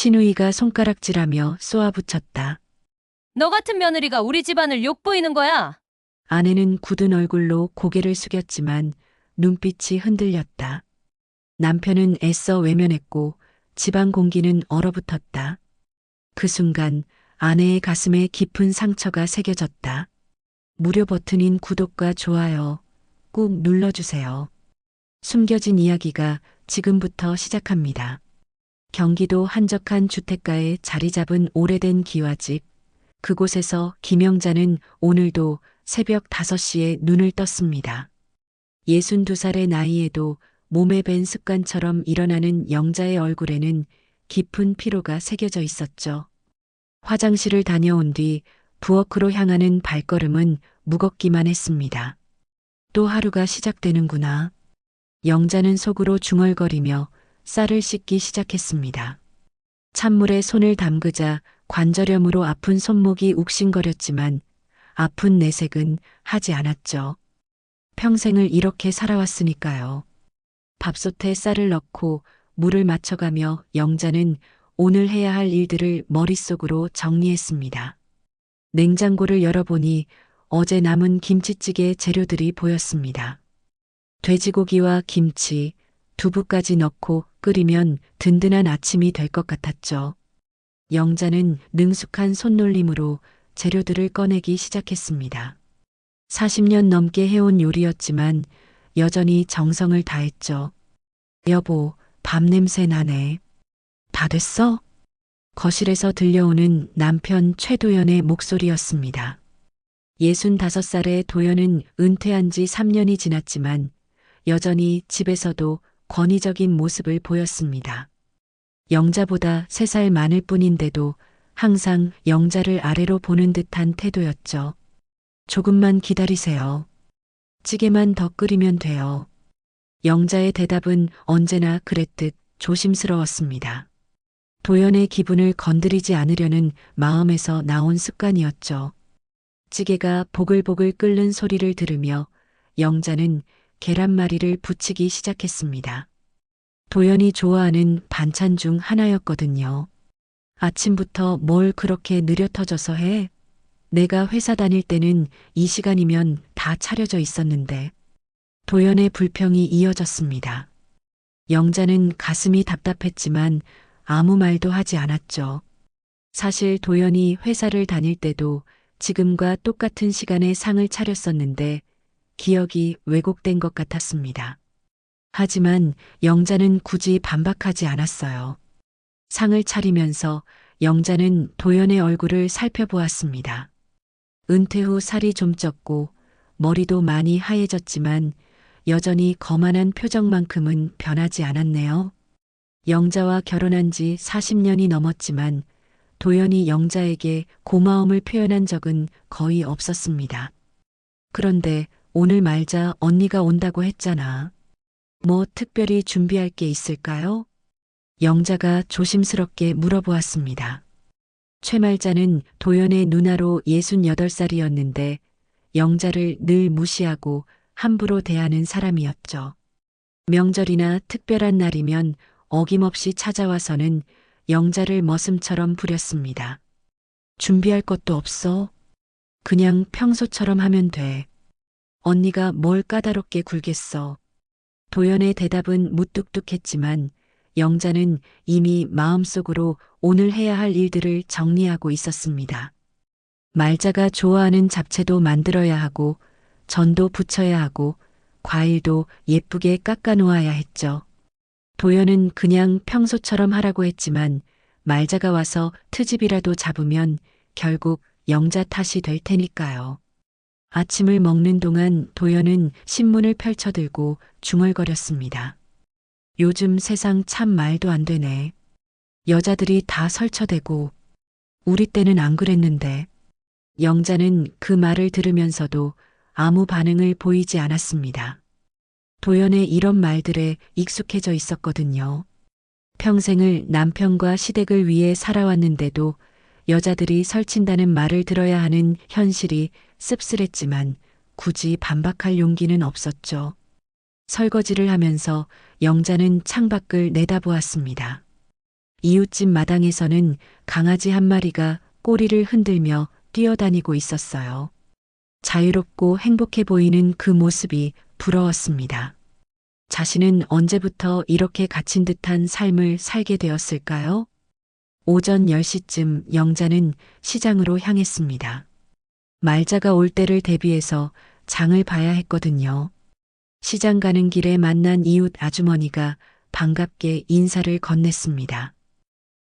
신우이가 손가락질하며 쏘아붙였다. 너 같은 며느리가 우리 집안을 욕보이는 거야. 아내는 굳은 얼굴로 고개를 숙였지만 눈빛이 흔들렸다. 남편은 애써 외면했고 집안 공기는 얼어붙었다. 그 순간 아내의 가슴에 깊은 상처가 새겨졌다. 무료 버튼인 구독과 좋아요 꾹 눌러주세요. 숨겨진 이야기가 지금부터 시작합니다. 경기도 한적한 주택가에 자리 잡은 오래된 기와집. 그곳에서 김영자는 오늘도 새벽 5시에 눈을 떴습니다. 62살의 나이에도 몸에 밴 습관처럼 일어나는 영자의 얼굴에는 깊은 피로가 새겨져 있었죠. 화장실을 다녀온 뒤 부엌으로 향하는 발걸음은 무겁기만 했습니다. 또 하루가 시작되는구나. 영자는 속으로 중얼거리며 쌀을 씻기 시작했습니다. 찬물에 손을 담그자 관절염으로 아픈 손목이 욱신거렸지만 아픈 내색은 하지 않았죠. 평생을 이렇게 살아왔으니까요. 밥솥에 쌀을 넣고 물을 맞춰가며 영자는 오늘 해야 할 일들을 머릿속으로 정리했습니다. 냉장고를 열어보니 어제 남은 김치찌개 재료들이 보였습니다. 돼지고기와 김치, 두부까지 넣고 끓이면 든든한 아침이 될 것 같았죠. 영자는 능숙한 손놀림으로 재료들을 꺼내기 시작했습니다. 40년 넘게 해온 요리였지만 여전히 정성을 다했죠. 여보, 밥 냄새 나네. 다 됐어? 거실에서 들려오는 남편 최도연의 목소리였습니다. 65살의 도연은 은퇴한 지 3년이 지났지만 여전히 집에서도 권위적인 모습을 보였습니다. 영자보다 3살 많을 뿐인데도 항상 영자를 아래로 보는 듯한 태도였죠. 조금만 기다리세요. 찌개만 더 끓이면 돼요. 영자의 대답은 언제나 그랬듯 조심스러웠습니다. 도연의 기분을 건드리지 않으려는 마음에서 나온 습관이었죠. 찌개가 보글보글 끓는 소리를 들으며 영자는 계란말이를 부치기 시작했습니다. 도연이 좋아하는 반찬 중 하나였거든요. 아침부터 뭘 그렇게 느려터져서 해? 내가 회사 다닐 때는 이 시간이면 다 차려져 있었는데. 도연의 불평이 이어졌습니다. 영자는 가슴이 답답했지만 아무 말도 하지 않았죠. 사실 도연이 회사를 다닐 때도 지금과 똑같은 시간에 상을 차렸었는데 기억이 왜곡된 것 같았습니다. 하지만 영자는 굳이 반박하지 않았어요. 상을 차리면서 영자는 도연의 얼굴을 살펴보았습니다. 은퇴 후 살이 좀 쪘고 머리도 많이 하얘졌지만 여전히 거만한 표정만큼은 변하지 않았네요. 영자와 결혼한 지 40년이 넘었지만 도연이 영자에게 고마움을 표현한 적은 거의 없었습니다. 그런데 오늘 말자 언니가 온다고 했잖아. 뭐 특별히 준비할 게 있을까요? 영자가 조심스럽게 물어보았습니다. 최말자는 도연의 누나로 68살이었는데 영자를 늘 무시하고 함부로 대하는 사람이었죠. 명절이나 특별한 날이면 어김없이 찾아와서는 영자를 머슴처럼 부렸습니다. 준비할 것도 없어. 그냥 평소처럼 하면 돼. 언니가 뭘 까다롭게 굴겠어. 도연의 대답은 무뚝뚝했지만 영자는 이미 마음속으로 오늘 해야 할 일들을 정리하고 있었습니다. 말자가 좋아하는 잡채도 만들어야 하고 전도 부쳐야 하고 과일도 예쁘게 깎아 놓아야 했죠. 도연은 그냥 평소처럼 하라고 했지만 말자가 와서 트집이라도 잡으면 결국 영자 탓이 될 테니까요. 아침을 먹는 동안 도연은 신문을 펼쳐들고 중얼거렸습니다. 요즘 세상 참 말도 안 되네. 여자들이 다 설쳐대고 우리 때는 안 그랬는데. 영자는 그 말을 들으면서도 아무 반응을 보이지 않았습니다. 도연의 이런 말들에 익숙해져 있었거든요. 평생을 남편과 시댁을 위해 살아왔는데도 여자들이 설친다는 말을 들어야 하는 현실이 씁쓸했지만 굳이 반박할 용기는 없었죠. 설거지를 하면서 영자는 창밖을 내다보았습니다. 이웃집 마당에서는 강아지 한 마리가 꼬리를 흔들며 뛰어다니고 있었어요. 자유롭고 행복해 보이는 그 모습이 부러웠습니다. 자신은 언제부터 이렇게 갇힌 듯한 삶을 살게 되었을까요? 오전 10시쯤 영자는 시장으로 향했습니다. 말자가 올 때를 대비해서 장을 봐야 했거든요. 시장 가는 길에 만난 이웃 아주머니가 반갑게 인사를 건넸습니다.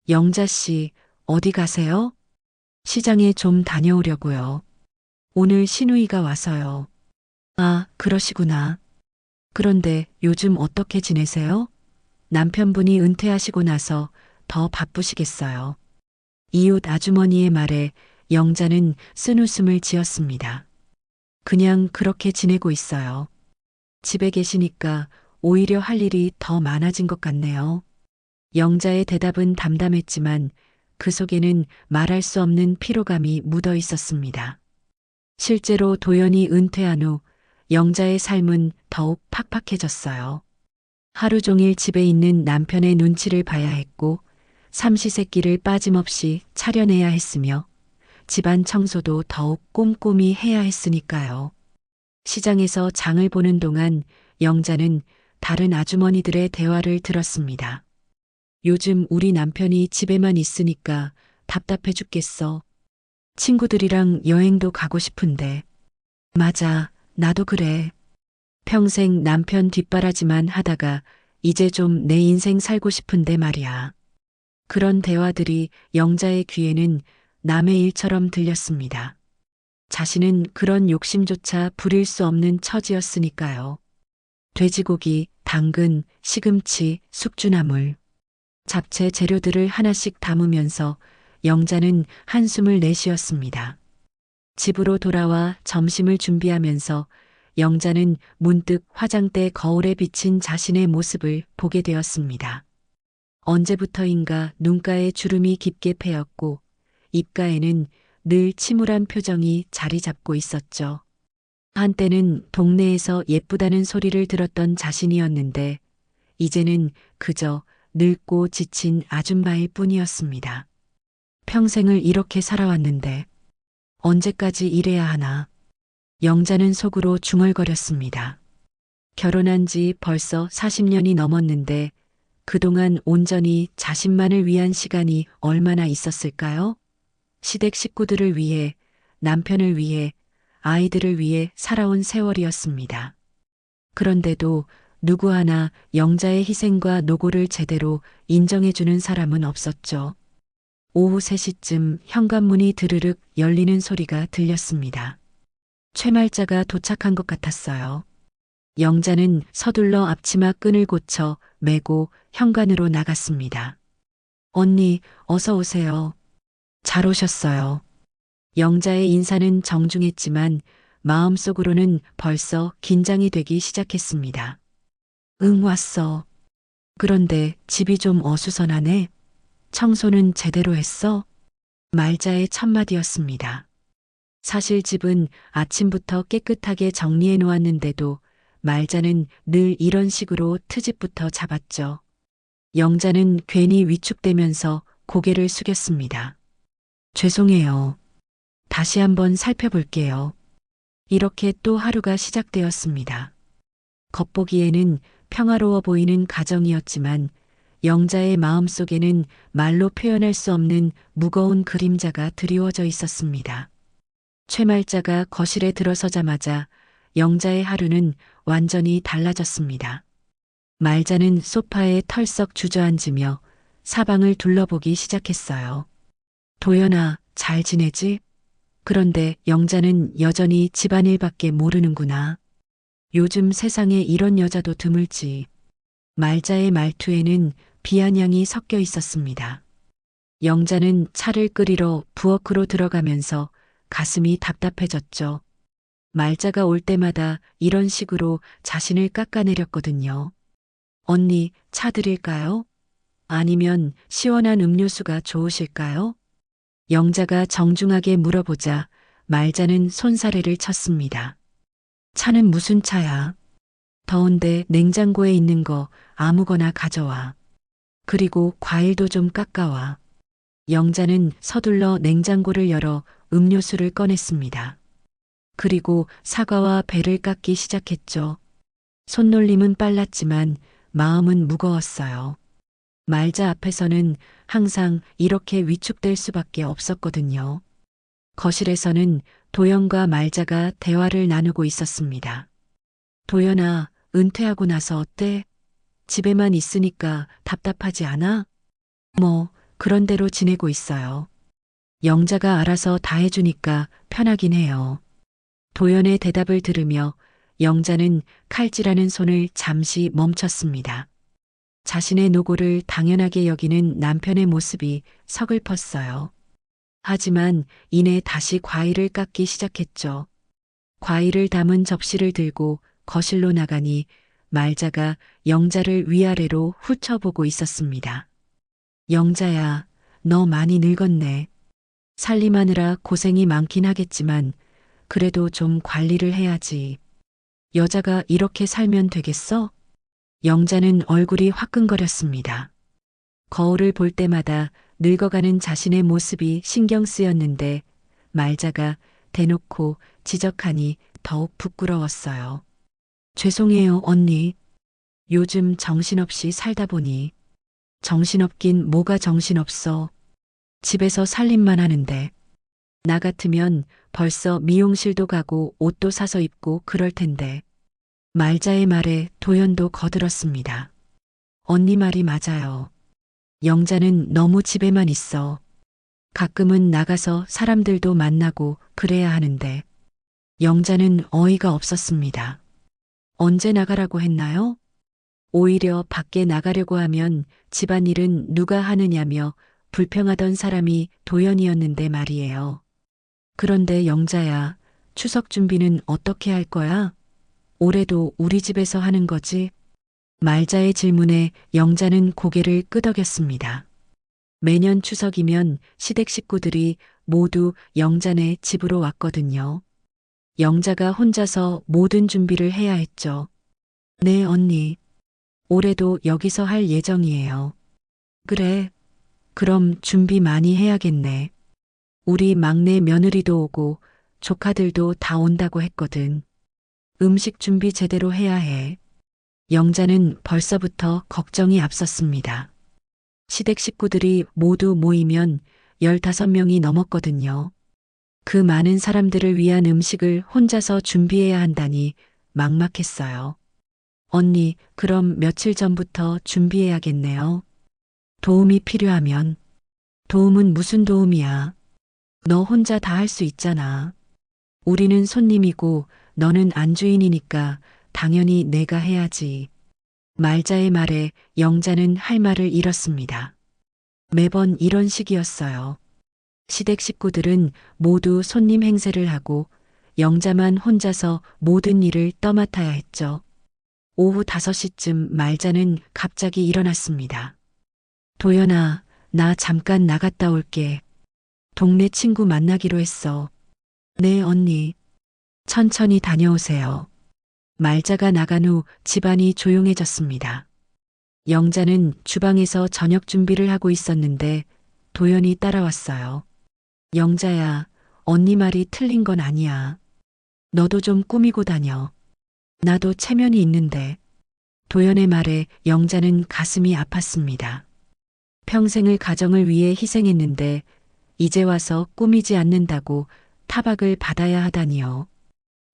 영자 씨, 어디 가세요? 시장에 좀 다녀오려고요. 오늘 시누이가 와서요. 아, 그러시구나. 그런데 요즘 어떻게 지내세요? 남편분이 은퇴하시고 나서 더 바쁘시겠어요. 이웃 아주머니의 말에 영자는 쓴웃음을 지었습니다. 그냥 그렇게 지내고 있어요. 집에 계시니까 오히려 할 일이 더 많아진 것 같네요. 영자의 대답은 담담했지만 그 속에는 말할 수 없는 피로감이 묻어 있었습니다. 실제로 도연이 은퇴한 후 영자의 삶은 더욱 팍팍해졌어요. 하루 종일 집에 있는 남편의 눈치를 봐야 했고 삼시세끼를 빠짐없이 차려내야 했으며 집안 청소도 더욱 꼼꼼히 해야 했으니까요. 시장에서 장을 보는 동안 영자는 다른 아주머니들의 대화를 들었습니다. 요즘 우리 남편이 집에만 있으니까 답답해 죽겠어. 친구들이랑 여행도 가고 싶은데. 맞아, 나도 그래. 평생 남편 뒷바라지만 하다가 이제 좀 내 인생 살고 싶은데 말이야. 그런 대화들이 영자의 귀에는 남의 일처럼 들렸습니다. 자신은 그런 욕심조차 부릴 수 없는 처지였으니까요. 돼지고기, 당근, 시금치, 숙주나물, 잡채 재료들을 하나씩 담으면서 영자는 한숨을 내쉬었습니다. 집으로 돌아와 점심을 준비하면서 영자는 문득 화장대 거울에 비친 자신의 모습을 보게 되었습니다. 언제부터인가 눈가에 주름이 깊게 패였고 입가에는 늘 침울한 표정이 자리 잡고 있었죠. 한때는 동네에서 예쁘다는 소리를 들었던 자신이었는데 이제는 그저 늙고 지친 아줌마일 뿐이었습니다. 평생을 이렇게 살아왔는데 언제까지 이래야 하나. 영자는 속으로 중얼거렸습니다. 결혼한 지 벌써 40년이 넘었는데 그동안 온전히 자신만을 위한 시간이 얼마나 있었을까요? 시댁 식구들을 위해, 남편을 위해, 아이들을 위해 살아온 세월이었습니다. 그런데도 누구 하나 영자의 희생과 노고를 제대로 인정해주는 사람은 없었죠. 오후 3시쯤 현관문이 드르륵 열리는 소리가 들렸습니다. 최말자가 도착한 것 같았어요. 영자는 서둘러 앞치마 끈을 고쳐 메고 현관으로 나갔습니다. 언니, 어서 오세요. 잘 오셨어요. 영자의 인사는 정중했지만 마음속으로는 벌써 긴장이 되기 시작했습니다. 응, 왔어. 그런데 집이 좀 어수선하네. 청소는 제대로 했어? 말자의 첫마디였습니다. 사실 집은 아침부터 깨끗하게 정리해 놓았는데도 말자는 늘 이런 식으로 트집부터 잡았죠. 영자는 괜히 위축되면서 고개를 숙였습니다. 죄송해요. 다시 한번 살펴볼게요. 이렇게 또 하루가 시작되었습니다. 겉보기에는 평화로워 보이는 가정이었지만 영자의 마음속에는 말로 표현할 수 없는 무거운 그림자가 드리워져 있었습니다. 최말자가 거실에 들어서자마자 영자의 하루는 완전히 달라졌습니다. 말자는 소파에 털썩 주저앉으며 사방을 둘러보기 시작했어요. 도연아, 잘 지내지? 그런데 영자는 여전히 집안일밖에 모르는구나. 요즘 세상에 이런 여자도 드물지. 말자의 말투에는 비아냥이 섞여 있었습니다. 영자는 차를 끓이러 부엌으로 들어가면서 가슴이 답답해졌죠. 말자가 올 때마다 이런 식으로 자신을 깎아내렸거든요. 언니, 차 드릴까요? 아니면 시원한 음료수가 좋으실까요? 영자가 정중하게 물어보자 말자는 손사래를 쳤습니다. 차는 무슨 차야? 더운데 냉장고에 있는 거 아무거나 가져와. 그리고 과일도 좀 깎아와. 영자는 서둘러 냉장고를 열어 음료수를 꺼냈습니다. 그리고 사과와 배를 깎기 시작했죠. 손놀림은 빨랐지만 마음은 무거웠어요. 말자 앞에서는 항상 이렇게 위축될 수밖에 없었거든요. 거실에서는 도연과 말자가 대화를 나누고 있었습니다. 도연아, 은퇴하고 나서 어때? 집에만 있으니까 답답하지 않아? 뭐, 그런 대로 지내고 있어요. 영자가 알아서 다 해주니까 편하긴 해요. 도연의 대답을 들으며 영자는 칼질하는 손을 잠시 멈췄습니다. 자신의 노고를 당연하게 여기는 남편의 모습이 서글펐어요. 하지만 이내 다시 과일을 깎기 시작했죠. 과일을 담은 접시를 들고 거실로 나가니 말자가 영자를 위아래로 훑어보고 있었습니다. 영자야, 너 많이 늙었네. 살림하느라 고생이 많긴 하겠지만 그래도 좀 관리를 해야지. 여자가 이렇게 살면 되겠어? 영자는 얼굴이 화끈거렸습니다. 거울을 볼 때마다 늙어가는 자신의 모습이 신경 쓰였는데 말자가 대놓고 지적하니 더욱 부끄러웠어요. 죄송해요, 언니. 요즘 정신없이 살다 보니. 정신없긴 뭐가 정신없어. 집에서 살림만 하는데. 나 같으면 벌써 미용실도 가고 옷도 사서 입고 그럴 텐데. 말자의 말에 도연도 거들었습니다. 언니 말이 맞아요. 영자는 너무 집에만 있어. 가끔은 나가서 사람들도 만나고 그래야 하는데. 영자는 어이가 없었습니다. 언제 나가라고 했나요? 오히려 밖에 나가려고 하면 집안일은 누가 하느냐며 불평하던 사람이 도연이었는데 말이에요. 그런데 영자야, 추석 준비는 어떻게 할 거야? 올해도 우리 집에서 하는 거지? 말자의 질문에 영자는 고개를 끄덕였습니다. 매년 추석이면 시댁 식구들이 모두 영자네 집으로 왔거든요. 영자가 혼자서 모든 준비를 해야 했죠. 네, 언니. 올해도 여기서 할 예정이에요. 그래. 그럼 준비 많이 해야겠네. 우리 막내 며느리도 오고 조카들도 다 온다고 했거든. 음식 준비 제대로 해야 해. 영자는 벌써부터 걱정이 앞섰습니다. 시댁 식구들이 모두 모이면 15명이 넘었거든요. 그 많은 사람들을 위한 음식을 혼자서 준비해야 한다니 막막했어요. 언니, 그럼 며칠 전부터 준비해야겠네요. 도움이 필요하면. 도움은 무슨 도움이야? 너 혼자 다 할 수 있잖아. 우리는 손님이고 너는 안주인이니까 당연히 내가 해야지. 말자의 말에 영자는 할 말을 잃었습니다. 매번 이런 식이었어요. 시댁 식구들은 모두 손님 행세를 하고 영자만 혼자서 모든 일을 떠맡아야 했죠. 오후 5시쯤 말자는 갑자기 일어났습니다. 도연아, 나 잠깐 나갔다 올게. 동네 친구 만나기로 했어. 네, 언니. 천천히 다녀오세요. 말자가 나간 후 집안이 조용해졌습니다. 영자는 주방에서 저녁 준비를 하고 있었는데 도연이 따라왔어요. 영자야, 언니 말이 틀린 건 아니야. 너도 좀 꾸미고 다녀. 나도 체면이 있는데. 도연의 말에 영자는 가슴이 아팠습니다. 평생을 가정을 위해 희생했는데 이제 와서 꾸미지 않는다고 타박을 받아야 하다니요.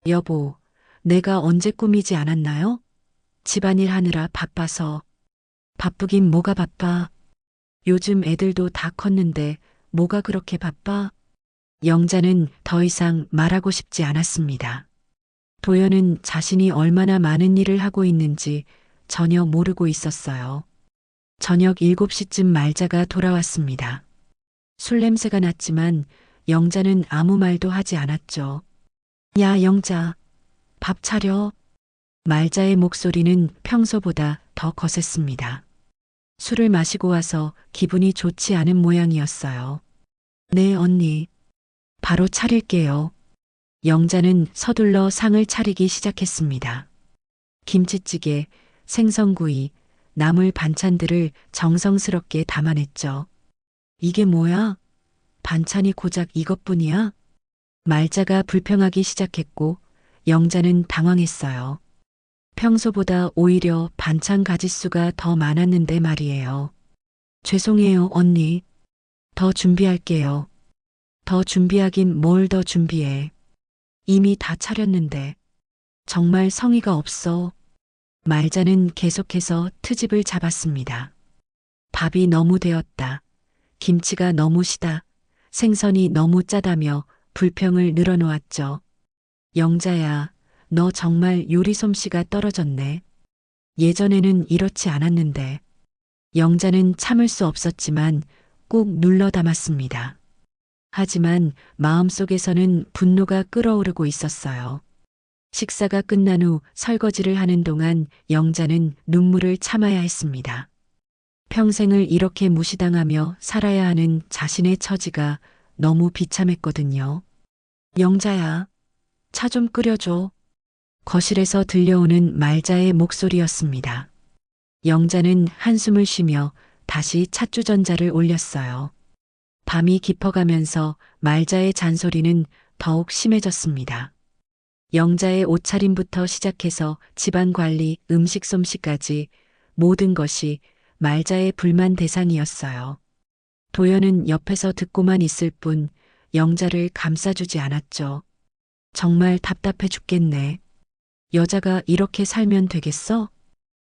여보, 내가 언제 꾸미지 않았나요? 집안일 하느라 바빠서. 바쁘긴 뭐가 바빠. 요즘 애들도 다 컸는데 뭐가 그렇게 바빠? 영자는 더 이상 말하고 싶지 않았습니다. 도연은 자신이 얼마나 많은 일을 하고 있는지 전혀 모르고 있었어요. 저녁 7시쯤 말자가 돌아왔습니다. 술 냄새가 났지만 영자는 아무 말도 하지 않았죠. 야, 영자, 밥 차려. 말자의 목소리는 평소보다 더 거셌습니다. 술을 마시고 와서 기분이 좋지 않은 모양이었어요. 네, 언니. 바로 차릴게요. 영자는 서둘러 상을 차리기 시작했습니다. 김치찌개, 생선구이, 나물 반찬들을 정성스럽게 담아냈죠. 이게 뭐야? 반찬이 고작 이것뿐이야? 말자가 불평하기 시작했고 영자는 당황했어요. 평소보다 오히려 반찬 가짓수가 더 많았는데 말이에요. 죄송해요, 언니. 더 준비할게요. 더 준비하긴 뭘 더 준비해. 이미 다 차렸는데. 정말 성의가 없어. 말자는 계속해서 트집을 잡았습니다. 밥이 너무 되었다. 김치가 너무 시다. 생선이 너무 짜다며 불평을 늘어놓았죠. 영자야, 너 정말 요리 솜씨가 떨어졌네. 예전에는 이렇지 않았는데. 영자는 참을 수 없었지만 꾹 눌러 담았습니다. 하지만 마음속에서는 분노가 끓어오르고 있었어요. 식사가 끝난 후 설거지를 하는 동안 영자는 눈물을 참아야 했습니다. 평생을 이렇게 무시당하며 살아야 하는 자신의 처지가 너무 비참했거든요. 영자야, 차 좀 끓여줘. 거실에서 들려오는 말자의 목소리였습니다. 영자는 한숨을 쉬며 다시 찻주전자를 올렸어요. 밤이 깊어가면서 말자의 잔소리는 더욱 심해졌습니다. 영자의 옷차림부터 시작해서 집안 관리, 음식 솜씨까지 모든 것이 말자의 불만 대상이었어요. 도연은 옆에서 듣고만 있을 뿐 영자를 감싸주지 않았죠. 정말 답답해 죽겠네. 여자가 이렇게 살면 되겠어?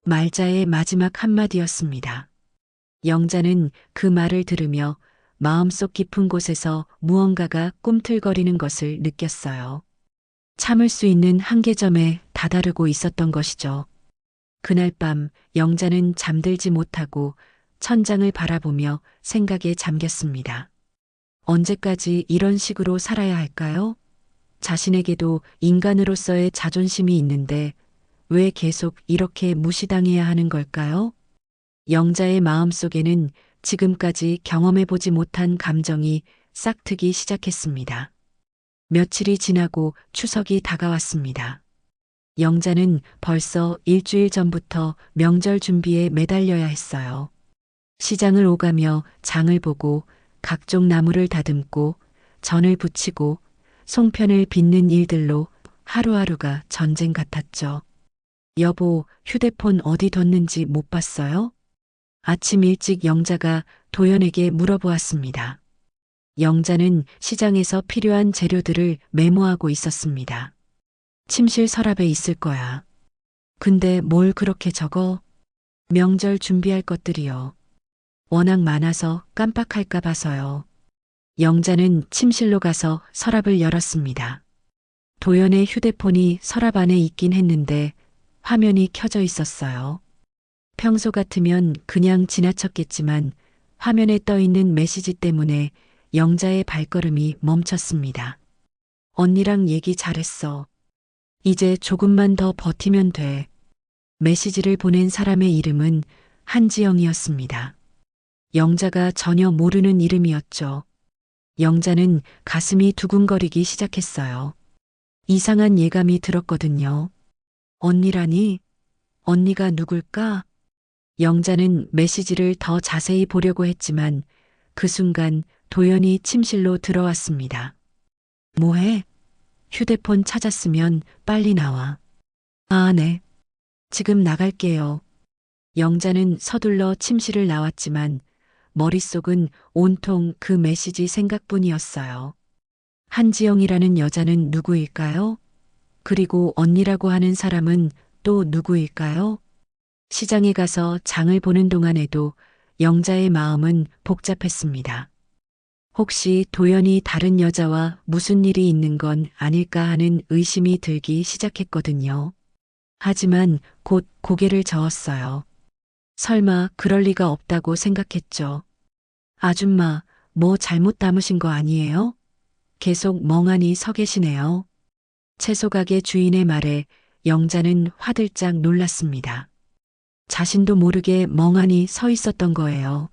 말자의 마지막 한마디였습니다. 영자는 그 말을 들으며 마음속 깊은 곳에서 무언가가 꿈틀거리는 것을 느꼈어요. 참을 수 있는 한계점에 다다르고 있었던 것이죠. 그날 밤 영자는 잠들지 못하고 천장을 바라보며 생각에 잠겼습니다. 언제까지 이런 식으로 살아야 할까요? 자신에게도 인간으로서의 자존심이 있는데 왜 계속 이렇게 무시당해야 하는 걸까요? 영자의 마음속에는 지금까지 경험해보지 못한 감정이 싹트기 시작했습니다. 며칠이 지나고 추석이 다가왔습니다. 영자는 벌써 일주일 전부터 명절 준비에 매달려야 했어요. 시장을 오가며 장을 보고 각종 나물을 다듬고 전을 부치고 송편을 빚는 일들로 하루하루가 전쟁 같았죠. 여보, 휴대폰 어디 뒀는지 못 봤어요? 아침 일찍 영자가 도연에게 물어보았습니다. 영자는 시장에서 필요한 재료들을 메모하고 있었습니다. 침실 서랍에 있을 거야. 근데 뭘 그렇게 적어? 명절 준비할 것들이요. 워낙 많아서 깜빡할까 봐서요. 영자는 침실로 가서 서랍을 열었습니다. 도연의 휴대폰이 서랍 안에 있긴 했는데 화면이 켜져 있었어요. 평소 같으면 그냥 지나쳤겠지만 화면에 떠 있는 메시지 때문에 영자의 발걸음이 멈췄습니다. 언니랑 얘기 잘했어. 이제 조금만 더 버티면 돼. 메시지를 보낸 사람의 이름은 한지영이었습니다. 영자가 전혀 모르는 이름이었죠. 영자는 가슴이 두근거리기 시작했어요. 이상한 예감이 들었거든요. 언니라니? 언니가 누굴까? 영자는 메시지를 더 자세히 보려고 했지만 그 순간 도연이 침실로 들어왔습니다. 뭐해? 휴대폰 찾았으면 빨리 나와. 아, 네. 지금 나갈게요. 영자는 서둘러 침실을 나왔지만 머릿속은 온통 그 메시지 생각뿐이었어요. 한지영이라는 여자는 누구일까요? 그리고 언니라고 하는 사람은 또 누구일까요? 시장에 가서 장을 보는 동안에도 영자의 마음은 복잡했습니다. 혹시 도연이 다른 여자와 무슨 일이 있는 건 아닐까 하는 의심이 들기 시작했거든요. 하지만 곧 고개를 저었어요. 설마 그럴 리가 없다고 생각했죠. 아줌마, 뭐 잘못 담으신 거 아니에요? 계속 멍하니 서 계시네요. 채소가게 주인의 말에 영자는 화들짝 놀랐습니다. 자신도 모르게 멍하니 서 있었던 거예요.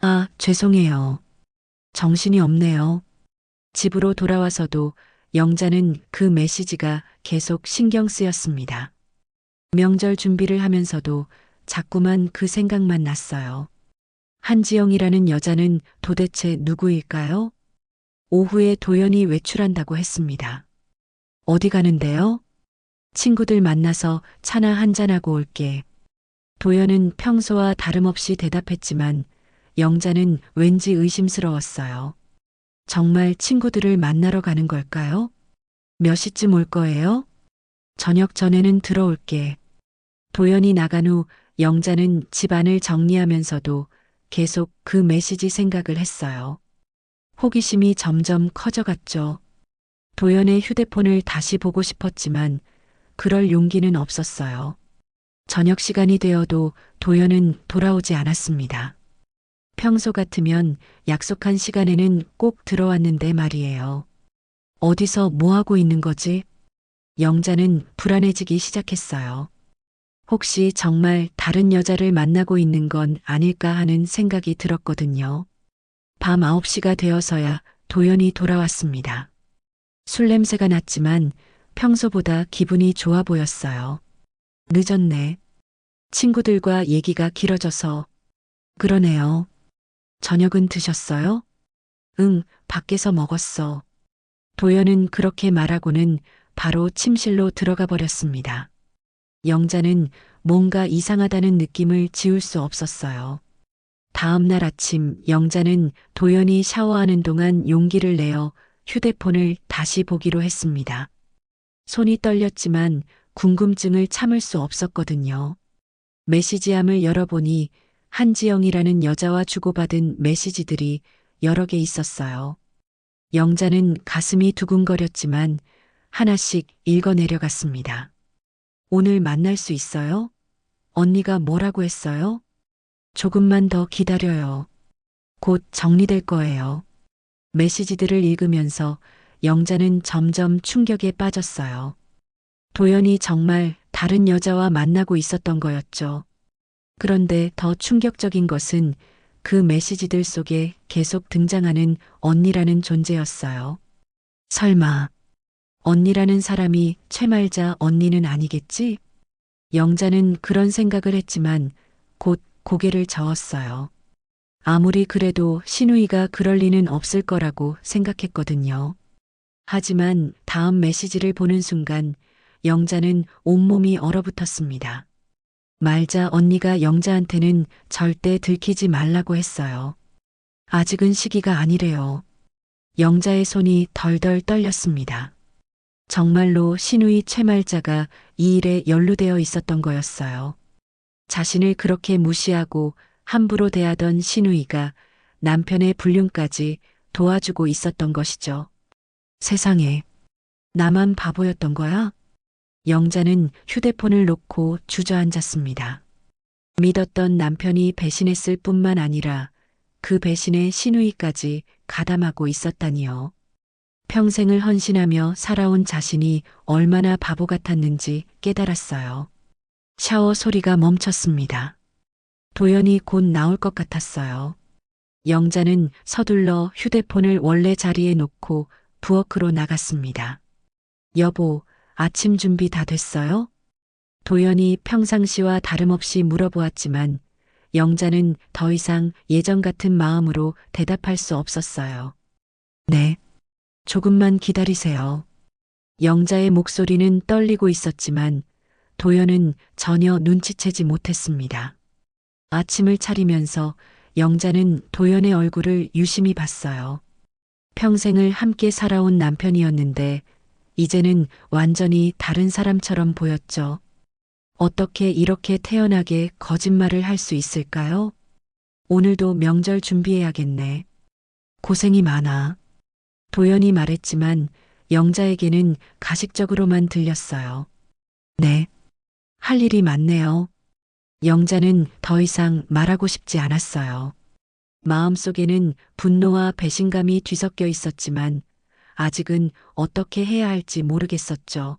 아, 죄송해요. 정신이 없네요. 집으로 돌아와서도 영자는 그 메시지가 계속 신경 쓰였습니다. 명절 준비를 하면서도 자꾸만 그 생각만 났어요. 한지영이라는 여자는 도대체 누구일까요? 오후에 도연이 외출한다고 했습니다. 어디 가는데요? 친구들 만나서 차나 한잔하고 올게. 도연은 평소와 다름없이 대답했지만 영자는 왠지 의심스러웠어요. 정말 친구들을 만나러 가는 걸까요? 몇 시쯤 올 거예요? 저녁 전에는 들어올게. 도연이 나간 후 영자는 집안을 정리하면서도 계속 그 메시지 생각을 했어요. 호기심이 점점 커져갔죠. 도연의 휴대폰을 다시 보고 싶었지만 그럴 용기는 없었어요. 저녁 시간이 되어도 도연은 돌아오지 않았습니다. 평소 같으면 약속한 시간에는 꼭 들어왔는데 말이에요. 어디서 뭐 하고 있는 거지? 영자는 불안해지기 시작했어요. 혹시 정말 다른 여자를 만나고 있는 건 아닐까 하는 생각이 들었거든요. 밤 9시가 되어서야 도연이 돌아왔습니다. 술 냄새가 났지만 평소보다 기분이 좋아 보였어요. 늦었네. 친구들과 얘기가 길어져서. 그러네요. 저녁은 드셨어요? 응, 밖에서 먹었어. 도연은 그렇게 말하고는 바로 침실로 들어가 버렸습니다. 영자는 뭔가 이상하다는 느낌을 지울 수 없었어요. 다음 날 아침 영자는 도연이 샤워하는 동안 용기를 내어 휴대폰을 다시 보기로 했습니다. 손이 떨렸지만 궁금증을 참을 수 없었거든요. 메시지함을 열어보니 한지영이라는 여자와 주고받은 메시지들이 여러 개 있었어요. 영자는 가슴이 두근거렸지만 하나씩 읽어내려갔습니다. 오늘 만날 수 있어요? 언니가 뭐라고 했어요? 조금만 더 기다려요. 곧 정리될 거예요. 메시지들을 읽으면서 영자는 점점 충격에 빠졌어요. 도연이 정말 다른 여자와 만나고 있었던 거였죠. 그런데 더 충격적인 것은 그 메시지들 속에 계속 등장하는 언니라는 존재였어요. 설마 언니라는 사람이 최말자 언니는 아니겠지? 영자는 그런 생각을 했지만 곧 고개를 저었어요. 아무리 그래도 신우이가 그럴 리는 없을 거라고 생각했거든요. 하지만 다음 메시지를 보는 순간 영자는 온몸이 얼어붙었습니다. 말자 언니가 영자한테는 절대 들키지 말라고 했어요. 아직은 시기가 아니래요. 영자의 손이 덜덜 떨렸습니다. 정말로 신우이 최말자가 이 일에 연루되어 있었던 거였어요. 자신을 그렇게 무시하고 함부로 대하던 신우이가 남편의 불륜까지 도와주고 있었던 것이죠. 세상에, 나만 바보였던 거야? 영자는 휴대폰을 놓고 주저앉았습니다. 믿었던 남편이 배신했을 뿐만 아니라 그 배신에 신우이까지 가담하고 있었다니요. 평생을 헌신하며 살아온 자신이 얼마나 바보 같았는지 깨달았어요. 샤워 소리가 멈췄습니다. 도연이 곧 나올 것 같았어요. 영자는 서둘러 휴대폰을 원래 자리에 놓고 부엌으로 나갔습니다. 여보, 아침 준비 다 됐어요? 도연이 평상시와 다름없이 물어보았지만 영자는 더 이상 예전 같은 마음으로 대답할 수 없었어요. 네. 조금만 기다리세요. 영자의 목소리는 떨리고 있었지만 도연은 전혀 눈치채지 못했습니다. 아침을 차리면서 영자는 도연의 얼굴을 유심히 봤어요. 평생을 함께 살아온 남편이었는데 이제는 완전히 다른 사람처럼 보였죠. 어떻게 이렇게 태연하게 거짓말을 할 수 있을까요? 오늘도 명절 준비해야겠네. 고생이 많아. 도연이 말했지만 영자에게는 가식적으로만 들렸어요. 네. 할 일이 많네요. 영자는 더 이상 말하고 싶지 않았어요. 마음속에는 분노와 배신감이 뒤섞여 있었지만 아직은 어떻게 해야 할지 모르겠었죠.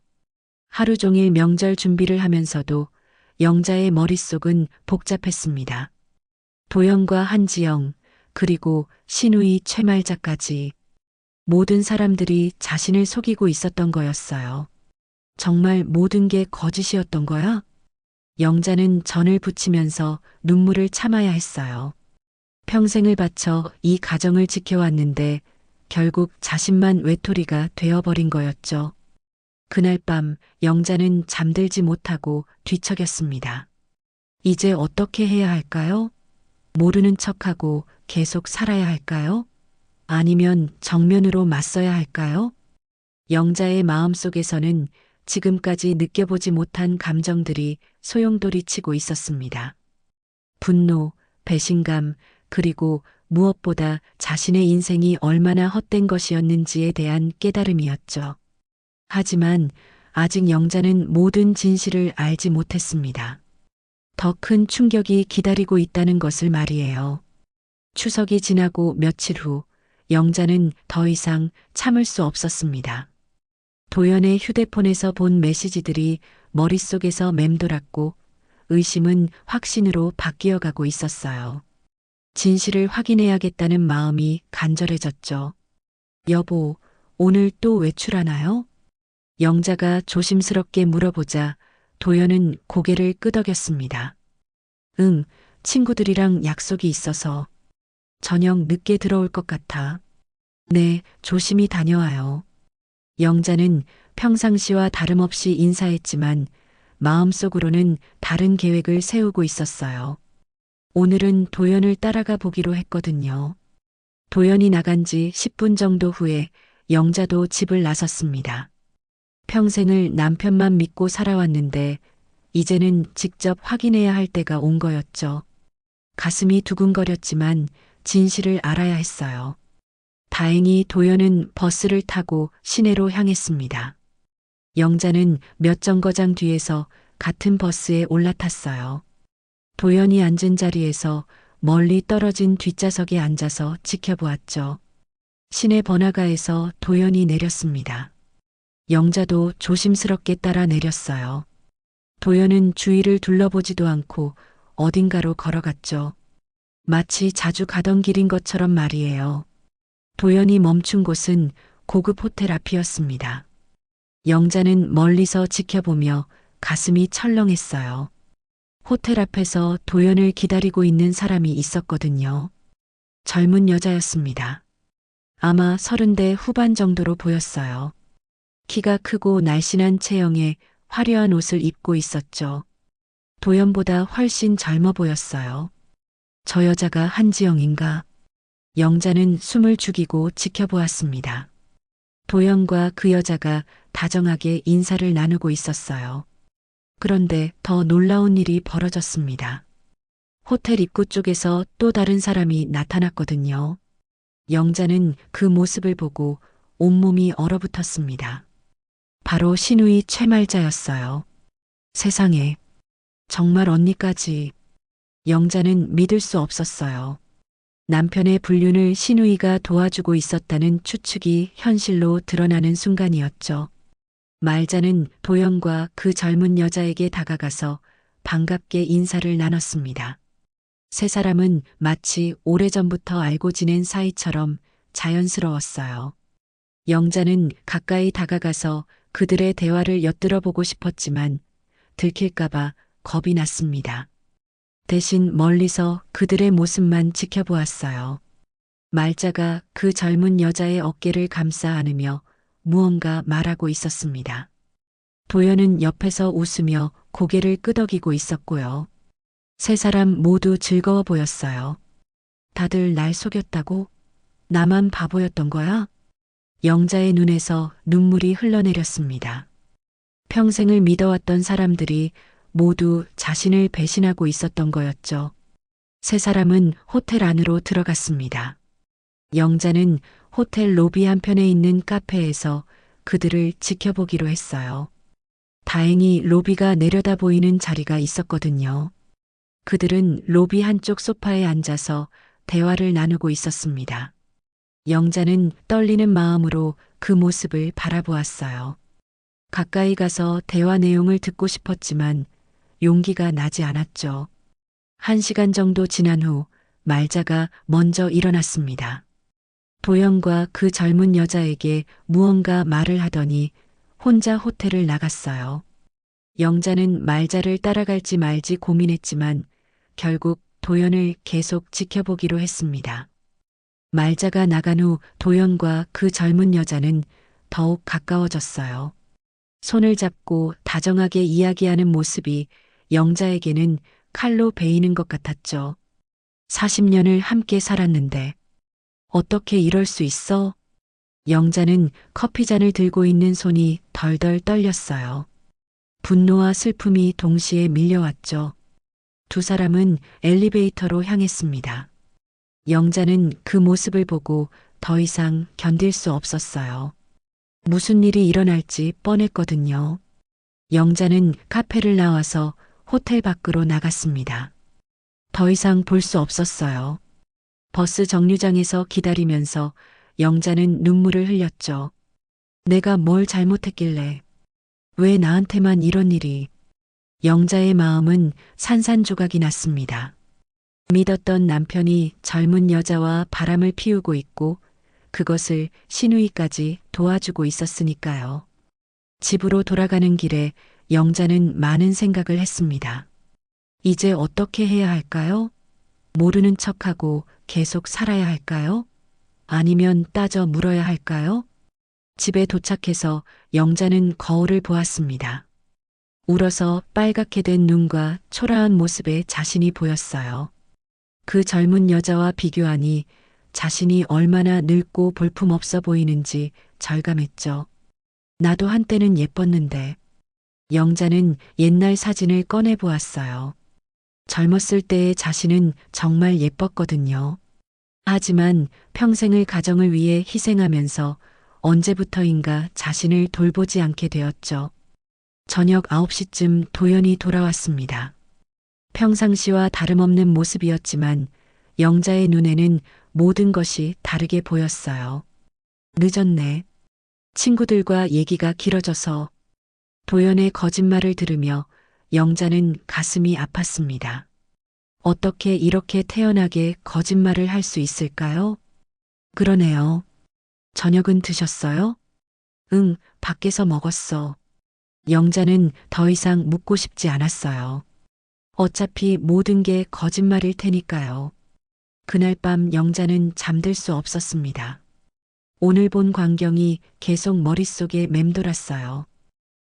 하루 종일 명절 준비를 하면서도 영자의 머릿속은 복잡했습니다. 도연과 한지영, 그리고 신우이 최말자까지 모든 사람들이 자신을 속이고 있었던 거였어요. 정말 모든 게 거짓이었던 거야? 영자는 전을 부치면서 눈물을 참아야 했어요. 평생을 바쳐 이 가정을 지켜왔는데 결국 자신만 외톨이가 되어버린 거였죠. 그날 밤 영자는 잠들지 못하고 뒤척였습니다. 이제 어떻게 해야 할까요? 모르는 척하고 계속 살아야 할까요? 아니면 정면으로 맞서야 할까요? 영자의 마음속에서는 지금까지 느껴보지 못한 감정들이 소용돌이치고 있었습니다. 분노, 배신감, 그리고 무엇보다 자신의 인생이 얼마나 헛된 것이었는지에 대한 깨달음이었죠. 하지만 아직 영자는 모든 진실을 알지 못했습니다. 더 큰 충격이 기다리고 있다는 것을 말이에요. 추석이 지나고 며칠 후 영자는 더 이상 참을 수 없었습니다. 도연의 휴대폰에서 본 메시지들이 머릿속에서 맴돌았고 의심은 확신으로 바뀌어가고 있었어요. 진실을 확인해야겠다는 마음이 간절해졌죠. 여보, 오늘 또 외출하나요? 영자가 조심스럽게 물어보자 도연은 고개를 끄덕였습니다. 응, 친구들이랑 약속이 있어서 저녁 늦게 들어올 것 같아. 네, 조심히 다녀와요. 영자는 평상시와 다름없이 인사했지만 마음속으로는 다른 계획을 세우고 있었어요. 오늘은 도연을 따라가 보기로 했거든요. 도연이 나간 지 10분 정도 후에 영자도 집을 나섰습니다. 평생을 남편만 믿고 살아왔는데 이제는 직접 확인해야 할 때가 온 거였죠. 가슴이 두근거렸지만 진실을 알아야 했어요. 다행히 도연은 버스를 타고 시내로 향했습니다. 영자는 몇 정거장 뒤에서 같은 버스에 올라탔어요. 도연이 앉은 자리에서 멀리 떨어진 뒷좌석에 앉아서 지켜보았죠. 시내 번화가에서 도연이 내렸습니다. 영자도 조심스럽게 따라 내렸어요. 도연은 주위를 둘러보지도 않고 어딘가로 걸어갔죠. 마치 자주 가던 길인 것처럼 말이에요. 도연이 멈춘 곳은 고급 호텔 앞이었습니다. 영자는 멀리서 지켜보며 가슴이 철렁했어요. 호텔 앞에서 도연을 기다리고 있는 사람이 있었거든요. 젊은 여자였습니다. 아마 30대 후반 정도로 보였어요. 키가 크고 날씬한 체형에 화려한 옷을 입고 있었죠. 도연보다 훨씬 젊어 보였어요. 저 여자가 한지영인가? 영자는 숨을 죽이고 지켜보았습니다. 도연과 그 여자가 다정하게 인사를 나누고 있었어요. 그런데 더 놀라운 일이 벌어졌습니다. 호텔 입구 쪽에서 또 다른 사람이 나타났거든요. 영자는 그 모습을 보고 온몸이 얼어붙었습니다. 바로 신우이 최말자였어요. 세상에, 정말 언니까지. 영자는 믿을 수 없었어요. 남편의 불륜을 신우이가 도와주고 있었다는 추측이 현실로 드러나는 순간이었죠. 말자는 도연과 그 젊은 여자에게 다가가서 반갑게 인사를 나눴습니다. 세 사람은 마치 오래전부터 알고 지낸 사이처럼 자연스러웠어요. 영자는 가까이 다가가서 그들의 대화를 엿들어보고 싶었지만 들킬까봐 겁이 났습니다. 대신 멀리서 그들의 모습만 지켜보았어요. 말자가 그 젊은 여자의 어깨를 감싸 안으며 무언가 말하고 있었습니다. 도연은 옆에서 웃으며 고개를 끄덕이고 있었고요. 세 사람 모두 즐거워 보였어요. 다들 날 속였다고? 나만 바보였던 거야? 영자의 눈에서 눈물이 흘러내렸습니다. 평생을 믿어왔던 사람들이 모두 자신을 배신하고 있었던 거였죠. 세 사람은 호텔 안으로 들어갔습니다. 영자는 호텔 로비 한편에 있는 카페에서 그들을 지켜보기로 했어요. 다행히 로비가 내려다 보이는 자리가 있었거든요. 그들은 로비 한쪽 소파에 앉아서 대화를 나누고 있었습니다. 영자는 떨리는 마음으로 그 모습을 바라보았어요. 가까이 가서 대화 내용을 듣고 싶었지만 용기가 나지 않았죠. 1시간 정도 지난 후 말자가 먼저 일어났습니다. 도연과 그 젊은 여자에게 무언가 말을 하더니 혼자 호텔을 나갔어요. 영자는 말자를 따라갈지 말지 고민했지만 결국 도연을 계속 지켜보기로 했습니다. 말자가 나간 후 도연과 그 젊은 여자는 더욱 가까워졌어요. 손을 잡고 다정하게 이야기하는 모습이 영자에게는 칼로 베이는 것 같았죠. 40년을 함께 살았는데 어떻게 이럴 수 있어? 영자는 커피잔을 들고 있는 손이 덜덜 떨렸어요. 분노와 슬픔이 동시에 밀려왔죠. 두 사람은 엘리베이터로 향했습니다. 영자는 그 모습을 보고 더 이상 견딜 수 없었어요. 무슨 일이 일어날지 뻔했거든요. 영자는 카페를 나와서 호텔 밖으로 나갔습니다. 더 이상 볼 수 없었어요. 버스 정류장에서 기다리면서 영자는 눈물을 흘렸죠. 내가 뭘 잘못했길래, 왜 나한테만 이런 일이. 영자의 마음은 산산조각이 났습니다. 믿었던 남편이 젊은 여자와 바람을 피우고 있고 그것을 시누이까지 도와주고 있었으니까요. 집으로 돌아가는 길에 영자는 많은 생각을 했습니다. 이제 어떻게 해야 할까요? 모르는 척하고 계속 살아야 할까요? 아니면 따져 물어야 할까요? 집에 도착해서 영자는 거울을 보았습니다. 울어서 빨갛게 된 눈과 초라한 모습에 자신이 보였어요. 그 젊은 여자와 비교하니 자신이 얼마나 늙고 볼품없어 보이는지 절감했죠. 나도 한때는 예뻤는데. 영자는 옛날 사진을 꺼내 보았어요. 젊었을 때의 자신은 정말 예뻤거든요. 하지만 평생을 가정을 위해 희생하면서 언제부터인가 자신을 돌보지 않게 되었죠. 저녁 9시쯤 도연이 돌아왔습니다. 평상시와 다름없는 모습이었지만 영자의 눈에는 모든 것이 다르게 보였어요. 늦었네. 친구들과 얘기가 길어져서. 도연의 거짓말을 들으며 영자는 가슴이 아팠습니다. 어떻게 이렇게 태연하게 거짓말을 할 수 있을까요? 그러네요. 저녁은 드셨어요? 응, 밖에서 먹었어. 영자는 더 이상 묻고 싶지 않았어요. 어차피 모든 게 거짓말일 테니까요. 그날 밤 영자는 잠들 수 없었습니다. 오늘 본 광경이 계속 머릿속에 맴돌았어요.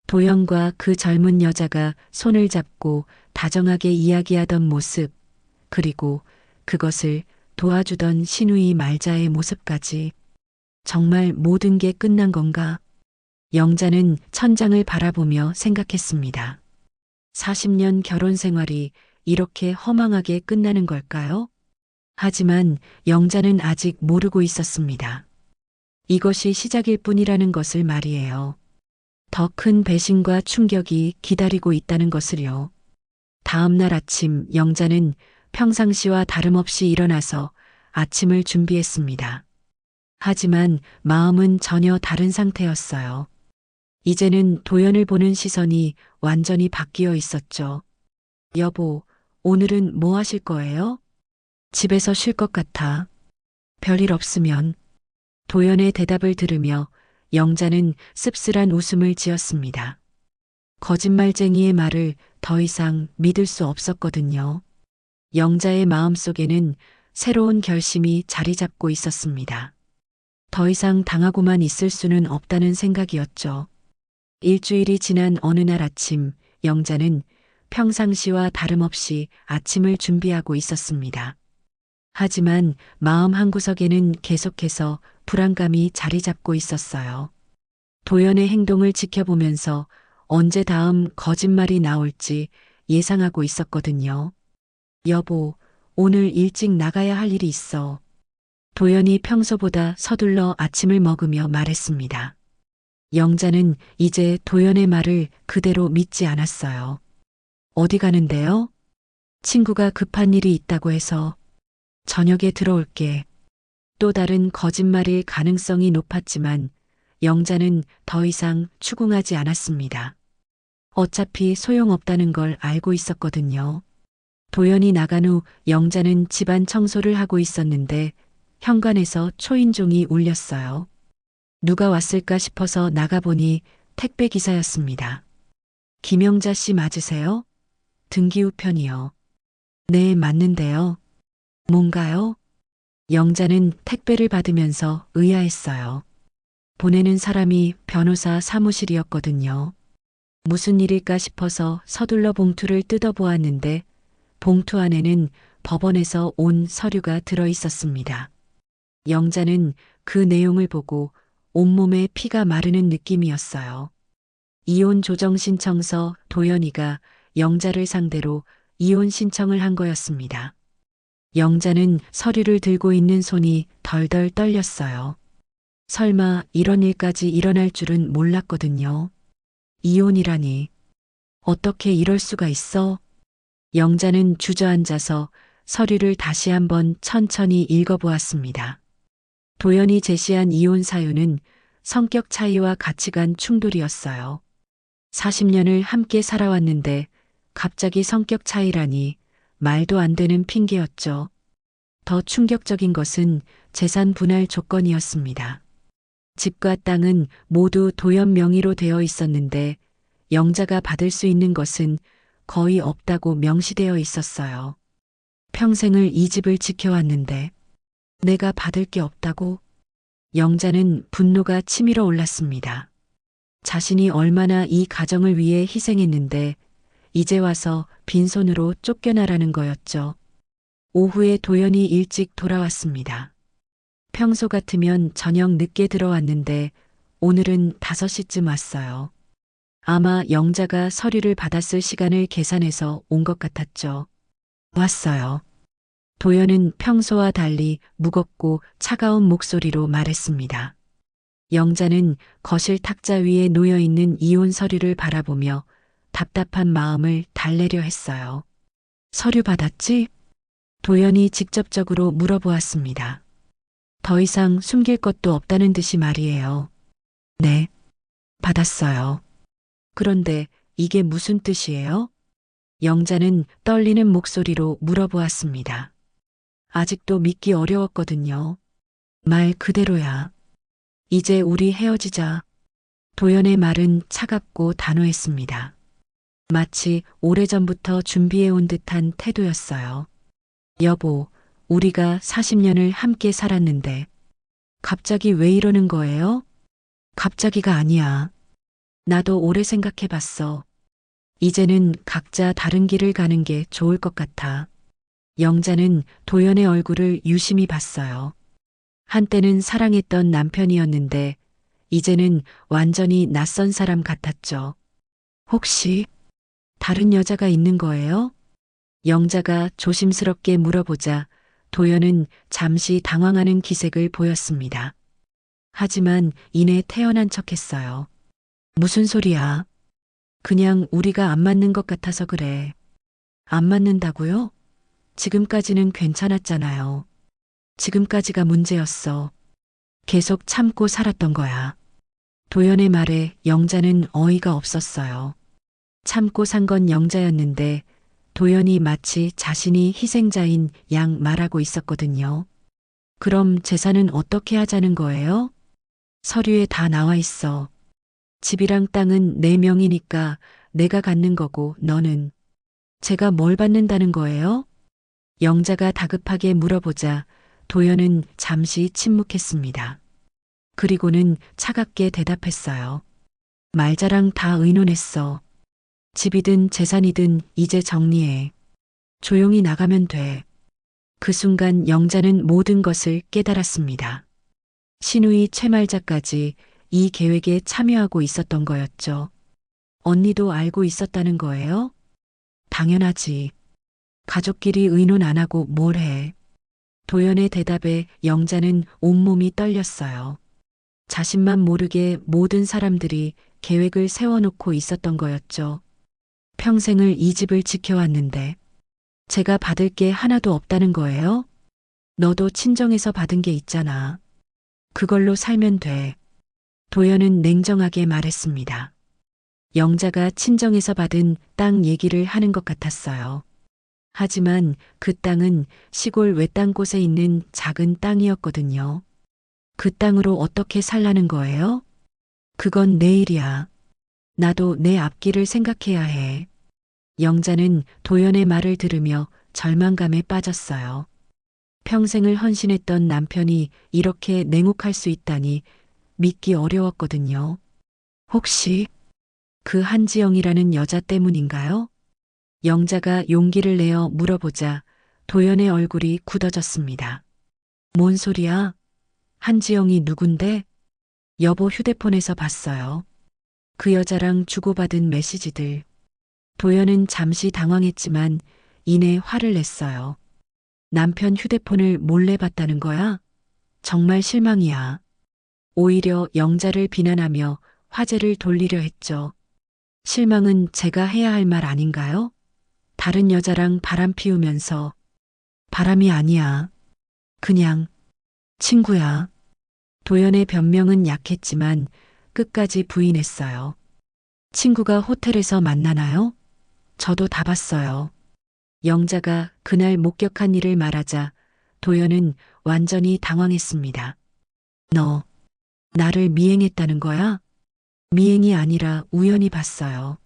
도연과 그 젊은 여자가 손을 잡고 다정하게 이야기하던 모습, 그리고 그것을 도와주던 시누이 말자의 모습까지. 정말 모든 게 끝난 건가? 영자는 천장을 바라보며 생각했습니다. 40년 결혼 생활이 이렇게 허망하게 끝나는 걸까요? 하지만 영자는 아직 모르고 있었습니다. 이것이 시작일 뿐이라는 것을 말이에요. 더 큰 배신과 충격이 기다리고 있다는 것을요. 다음 날 아침 영자는 평상시와 다름없이 일어나서 아침을 준비했습니다. 하지만 마음은 전혀 다른 상태였어요. 이제는 도연을 보는 시선이 완전히 바뀌어 있었죠. 여보, 오늘은 뭐 하실 거예요? 집에서 쉴 것 같아. 별일 없으면. 도연의 대답을 들으며 영자는 씁쓸한 웃음을 지었습니다. 거짓말쟁이의 말을 더 이상 믿을 수 없었거든요. 영자의 마음속에는 새로운 결심이 자리 잡고 있었습니다. 더 이상 당하고만 있을 수는 없다는 생각이었죠. 일주일이 지난 어느 날 아침, 영자는 평상시와 다름없이 아침을 준비하고 있었습니다. 하지만 마음 한구석에는 계속해서 불안감이 자리 잡고 있었어요. 도연의 행동을 지켜보면서 언제 다음 거짓말이 나올지 예상하고 있었거든요. 여보, 오늘 일찍 나가야 할 일이 있어. 도연이 평소보다 서둘러 아침을 먹으며 말했습니다. 영자는 이제 도연의 말을 그대로 믿지 않았어요. 어디 가는데요? 친구가 급한 일이 있다고 해서. 저녁에 들어올게. 또 다른 거짓말일 가능성이 높았지만 영자는 더 이상 추궁하지 않았습니다. 어차피 소용없다는 걸 알고 있었거든요. 도연이 나간 후 영자는 집안 청소를 하고 있었는데 현관에서 초인종이 울렸어요. 누가 왔을까 싶어서 나가보니 택배 기사였습니다. 김영자 씨 맞으세요? 등기후 편이요. 네, 맞는데요. 뭔가요? 영자는 택배를 받으면서 의아했어요. 보내는 사람이 변호사 사무실이었거든요. 무슨 일일까 싶어서 서둘러 봉투를 뜯어보았는데 봉투 안에는 법원에서 온 서류가 들어 있었습니다. 영자는 그 내용을 보고 온몸에 피가 마르는 느낌이었어요. 이혼 조정 신청서 도연이가 영자를 상대로 이혼 신청을 한 거였습니다. 영자는 서류를 들고 있는 손이 덜덜 떨렸어요. 설마 이런 일까지 일어날 줄은 몰랐거든요. 이혼이라니. 어떻게 이럴 수가 있어? 영자는 주저앉아서 서류를 다시 한번 천천히 읽어보았습니다. 도연이 제시한 이혼 사유는 성격 차이와 가치관 충돌이었어요. 40년을 함께 살아왔는데 갑자기 성격 차이라니 말도 안 되는 핑계였죠. 더 충격적인 것은 재산 분할 조건이었습니다. 집과 땅은 모두 도연 명의로 되어 있었는데 영자가 받을 수 있는 것은 거의 없다고 명시되어 있었어요. 평생을 이 집을 지켜왔는데 내가 받을 게 없다고? 영자는 분노가 치밀어 올랐습니다. 자신이 얼마나 이 가정을 위해 희생했는데 이제 와서 빈손으로 쫓겨나라는 거였죠. 오후에 도연이 일찍 돌아왔습니다. 평소 같으면 저녁 늦게 들어왔는데 오늘은 5시쯤 왔어요. 아마 영자가 서류를 받았을 시간을 계산해서 온 것 같았죠. 왔어요. 도연은 평소와 달리 무겁고 차가운 목소리로 말했습니다. 영자는 거실 탁자 위에 놓여있는 이혼 서류를 바라보며 답답한 마음을 달래려 했어요. 서류 받았지? 도연이 직접적으로 물어보았습니다. 더 이상 숨길 것도 없다는 듯이 말이에요. 네, 받았어요. 그런데 이게 무슨 뜻이에요? 영자는 떨리는 목소리로 물어보았습니다. 아직도 믿기 어려웠거든요. 말 그대로야. 이제 우리 헤어지자. 도연의 말은 차갑고 단호했습니다. 마치 오래전부터 준비해온 듯한 태도였어요. 여보, 우리가 40년을 함께 살았는데 갑자기 왜 이러는 거예요? 갑자기가 아니야. 나도 오래 생각해봤어. 이제는 각자 다른 길을 가는 게 좋을 것 같아. 영자는 도연의 얼굴을 유심히 봤어요. 한때는 사랑했던 남편이었는데 이제는 완전히 낯선 사람 같았죠. 혹시 다른 여자가 있는 거예요? 영자가 조심스럽게 물어보자 도연은 잠시 당황하는 기색을 보였습니다. 하지만 이내 태연한 척했어요. 무슨 소리야? 그냥 우리가 안 맞는 것 같아서 그래. 안 맞는다고요? 지금까지는 괜찮았잖아요. 지금까지가 문제였어. 계속 참고 살았던 거야. 도연의 말에 영자는 어이가 없었어요. 참고 산 건 영자였는데 도연이 마치 자신이 희생자인 양 말하고 있었거든요. 그럼 재산은 어떻게 하자는 거예요? 서류에 다 나와 있어. 집이랑 땅은 내 명이니까 내가 갖는 거고 너는 제가 뭘 받는다는 거예요? 영자가 다급하게 물어보자 도연은 잠시 침묵했습니다. 그리고는 차갑게 대답했어요. 말자랑 다 의논했어. 집이든 재산이든 이제 정리해. 조용히 나가면 돼. 그 순간 영자는 모든 것을 깨달았습니다. 신우이 최말자까지 이 계획에 참여하고 있었던 거였죠. 언니도 알고 있었다는 거예요? 당연하지. 가족끼리 의논 안 하고 뭘 해. 도연의 대답에 영자는 온몸이 떨렸어요. 자신만 모르게 모든 사람들이 계획을 세워놓고 있었던 거였죠. 평생을 이 집을 지켜왔는데 제가 받을 게 하나도 없다는 거예요? 너도 친정에서 받은 게 있잖아. 그걸로 살면 돼. 도연은 냉정하게 말했습니다. 영자가 친정에서 받은 땅 얘기를 하는 것 같았어요. 하지만 그 땅은 시골 외딴 곳에 있는 작은 땅이었거든요. 그 땅으로 어떻게 살라는 거예요? 그건 내일이야. 나도 내 앞길을 생각해야 해. 영자는 도연의 말을 들으며 절망감에 빠졌어요. 평생을 헌신했던 남편이 이렇게 냉혹할 수 있다니 믿기 어려웠거든요. 혹시 그 한지영이라는 여자 때문인가요? 영자가 용기를 내어 물어보자 도연의 얼굴이 굳어졌습니다. 뭔 소리야? 한지영이 누군데? 여보 휴대폰에서 봤어요. 그 여자랑 주고받은 메시지들. 도연은 잠시 당황했지만 이내 화를 냈어요. 남편 휴대폰을 몰래 봤다는 거야? 정말 실망이야. 오히려 영자를 비난하며 화제를 돌리려 했죠. 실망은 제가 해야 할 말 아닌가요? 다른 여자랑 바람 피우면서 바람이 아니야. 그냥 친구야. 도연의 변명은 약했지만 끝까지 부인했어요. 친구가 호텔에서 만나나요? 저도 다 봤어요. 영자가 그날 목격한 일을 말하자 도연은 완전히 당황했습니다. 너, 나를 미행했다는 거야? 미행이 아니라 우연히 봤어요.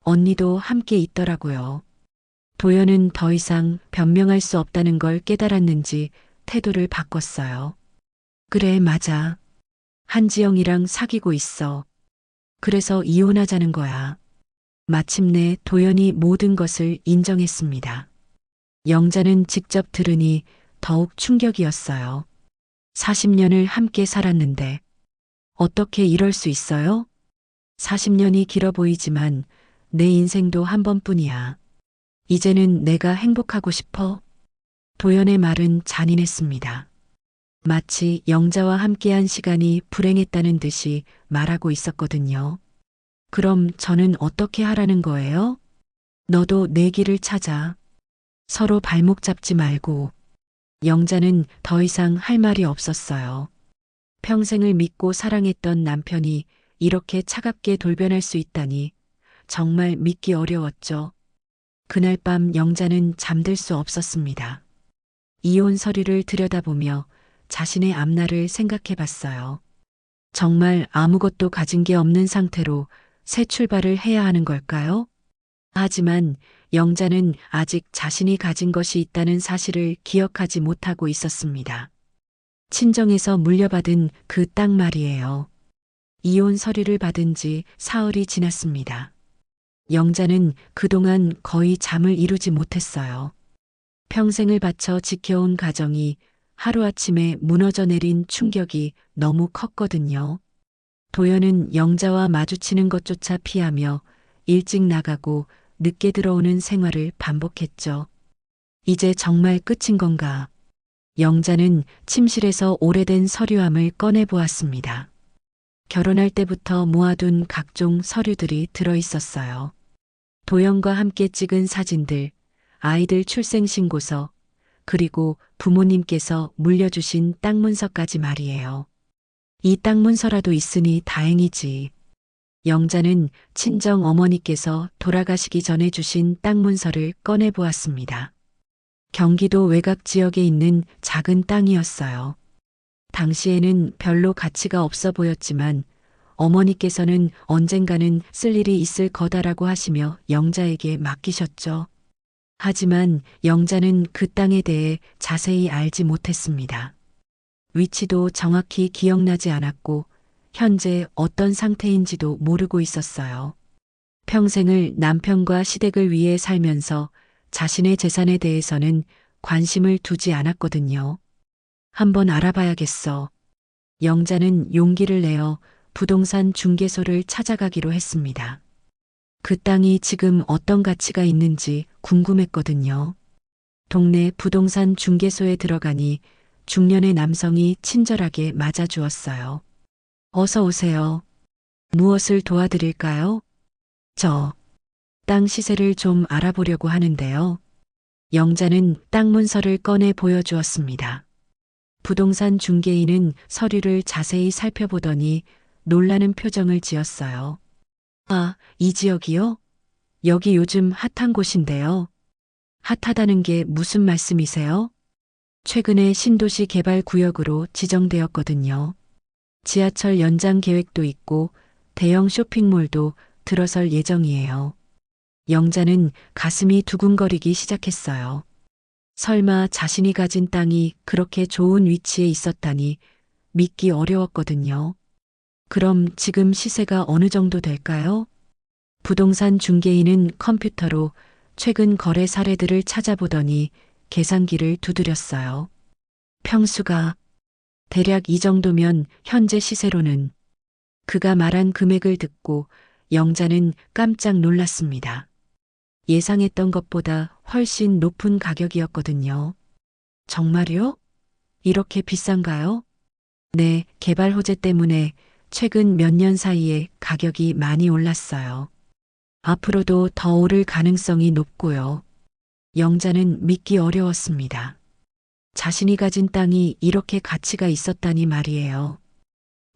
언니도 함께 있더라고요. 도연은 더 이상 변명할 수 없다는 걸 깨달았는지 태도를 바꿨어요. 그래, 맞아. 한지영이랑 사귀고 있어. 그래서 이혼하자는 거야. 마침내 도연이 모든 것을 인정했습니다. 영자는 직접 들으니 더욱 충격이었어요. 40년을 함께 살았는데 어떻게 이럴 수 있어요? 40년이 길어 보이지만 내 인생도 한 번뿐이야. 이제는 내가 행복하고 싶어. 도연의 말은 잔인했습니다. 마치 영자와 함께한 시간이 불행했다는 듯이 말하고 있었거든요. 그럼 저는 어떻게 하라는 거예요? 너도 내 길을 찾아. 서로 발목 잡지 말고. 영자는 더 이상 할 말이 없었어요. 평생을 믿고 사랑했던 남편이 이렇게 차갑게 돌변할 수 있다니 정말 믿기 어려웠죠. 그날 밤 영자는 잠들 수 없었습니다. 이혼 서류를 들여다보며 자신의 앞날을 생각해 봤어요. 정말 아무것도 가진 게 없는 상태로 새 출발을 해야 하는 걸까요? 하지만 영자는 아직 자신이 가진 것이 있다는 사실을 기억하지 못하고 있었습니다. 친정에서 물려받은 그 땅 말이에요. 이혼 서류를 받은 지 사흘이 지났습니다. 영자는 그동안 거의 잠을 이루지 못했어요. 평생을 바쳐 지켜온 가정이 하루아침에 무너져 내린 충격이 너무 컸거든요. 도연은 영자와 마주치는 것조차 피하며 일찍 나가고 늦게 들어오는 생활을 반복했죠. 이제 정말 끝인 건가? 영자는 침실에서 오래된 서류함을 꺼내 보았습니다. 결혼할 때부터 모아둔 각종 서류들이 들어 있었어요. 도연과 함께 찍은 사진들, 아이들 출생신고서, 그리고 부모님께서 물려주신 땅 문서까지 말이에요. 이 땅 문서라도 있으니 다행이지. 영자는 친정 어머니께서 돌아가시기 전에 주신 땅 문서를 꺼내 보았습니다. 경기도 외곽 지역에 있는 작은 땅이었어요. 당시에는 별로 가치가 없어 보였지만 어머니께서는 언젠가는 쓸 일이 있을 거다라고 하시며 영자에게 맡기셨죠. 하지만 영자는 그 땅에 대해 자세히 알지 못했습니다. 위치도 정확히 기억나지 않았고 현재 어떤 상태인지도 모르고 있었어요. 평생을 남편과 시댁을 위해 살면서 자신의 재산에 대해서는 관심을 두지 않았거든요. 한번 알아봐야겠어. 영자는 용기를 내어 부동산 중개소를 찾아가기로 했습니다. 그 땅이 지금 어떤 가치가 있는지 궁금했거든요. 동네 부동산 중개소에 들어가니 중년의 남성이 친절하게 맞아주었어요. 어서 오세요. 무엇을 도와드릴까요? 땅 시세를 좀 알아보려고 하는데요. 영자는 땅 문서를 꺼내 보여주었습니다. 부동산 중개인은 서류를 자세히 살펴보더니 놀라는 표정을 지었어요. 아, 이 지역이요? 여기 요즘 핫한 곳인데요. 핫하다는 게 무슨 말씀이세요? 최근에 신도시 개발 구역으로 지정되었거든요. 지하철 연장 계획도 있고 대형 쇼핑몰도 들어설 예정이에요. 영자는 가슴이 두근거리기 시작했어요. 설마 자신이 가진 땅이 그렇게 좋은 위치에 있었다니 믿기 어려웠거든요. 그럼 지금 시세가 어느 정도 될까요? 부동산 중개인은 컴퓨터로 최근 거래 사례들을 찾아보더니 계산기를 두드렸어요. 평수가 대략 이 정도면 현재 시세로는. 그가 말한 금액을 듣고 영자는 깜짝 놀랐습니다. 예상했던 것보다 훨씬 높은 가격이었거든요. 정말요? 이렇게 비싼가요? 네, 개발 호재 때문에 최근 몇 년 사이에 가격이 많이 올랐어요. 앞으로도 더 오를 가능성이 높고요. 영자는 믿기 어려웠습니다. 자신이 가진 땅이 이렇게 가치가 있었다니 말이에요.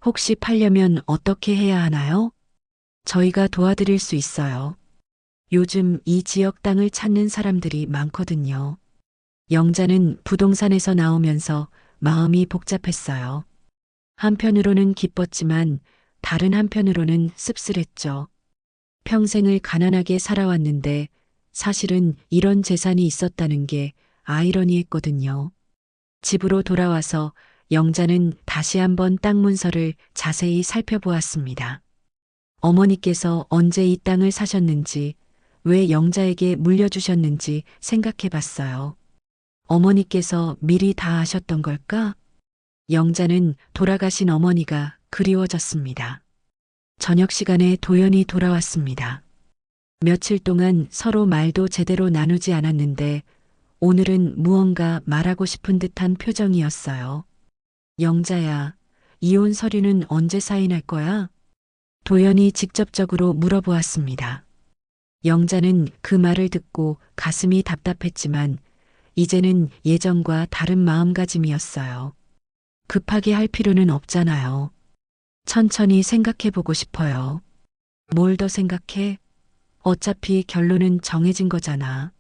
혹시 팔려면 어떻게 해야 하나요? 저희가 도와드릴 수 있어요. 요즘 이 지역 땅을 찾는 사람들이 많거든요. 영자는 부동산에서 나오면서 마음이 복잡했어요. 한편으로는 기뻤지만 다른 한편으로는 씁쓸했죠. 평생을 가난하게 살아왔는데 사실은 이런 재산이 있었다는 게 아이러니했거든요. 집으로 돌아와서 영자는 다시 한번 땅 문서를 자세히 살펴보았습니다. 어머니께서 언제 이 땅을 사셨는지, 왜 영자에게 물려주셨는지 생각해 봤어요. 어머니께서 미리 다 아셨던 걸까? 영자는 돌아가신 어머니가 그리워졌습니다. 저녁 시간에 도연이 돌아왔습니다. 며칠 동안 서로 말도 제대로 나누지 않았는데 오늘은 무언가 말하고 싶은 듯한 표정이었어요. 영자야, 이혼 서류는 언제 사인할 거야? 도연이 직접적으로 물어보았습니다. 영자는 그 말을 듣고 가슴이 답답했지만 이제는 예전과 다른 마음가짐이었어요. 급하게 할 필요는 없잖아요. 천천히 생각해 보고 싶어요. 뭘 더 생각해? 어차피 결론은 정해진 거잖아.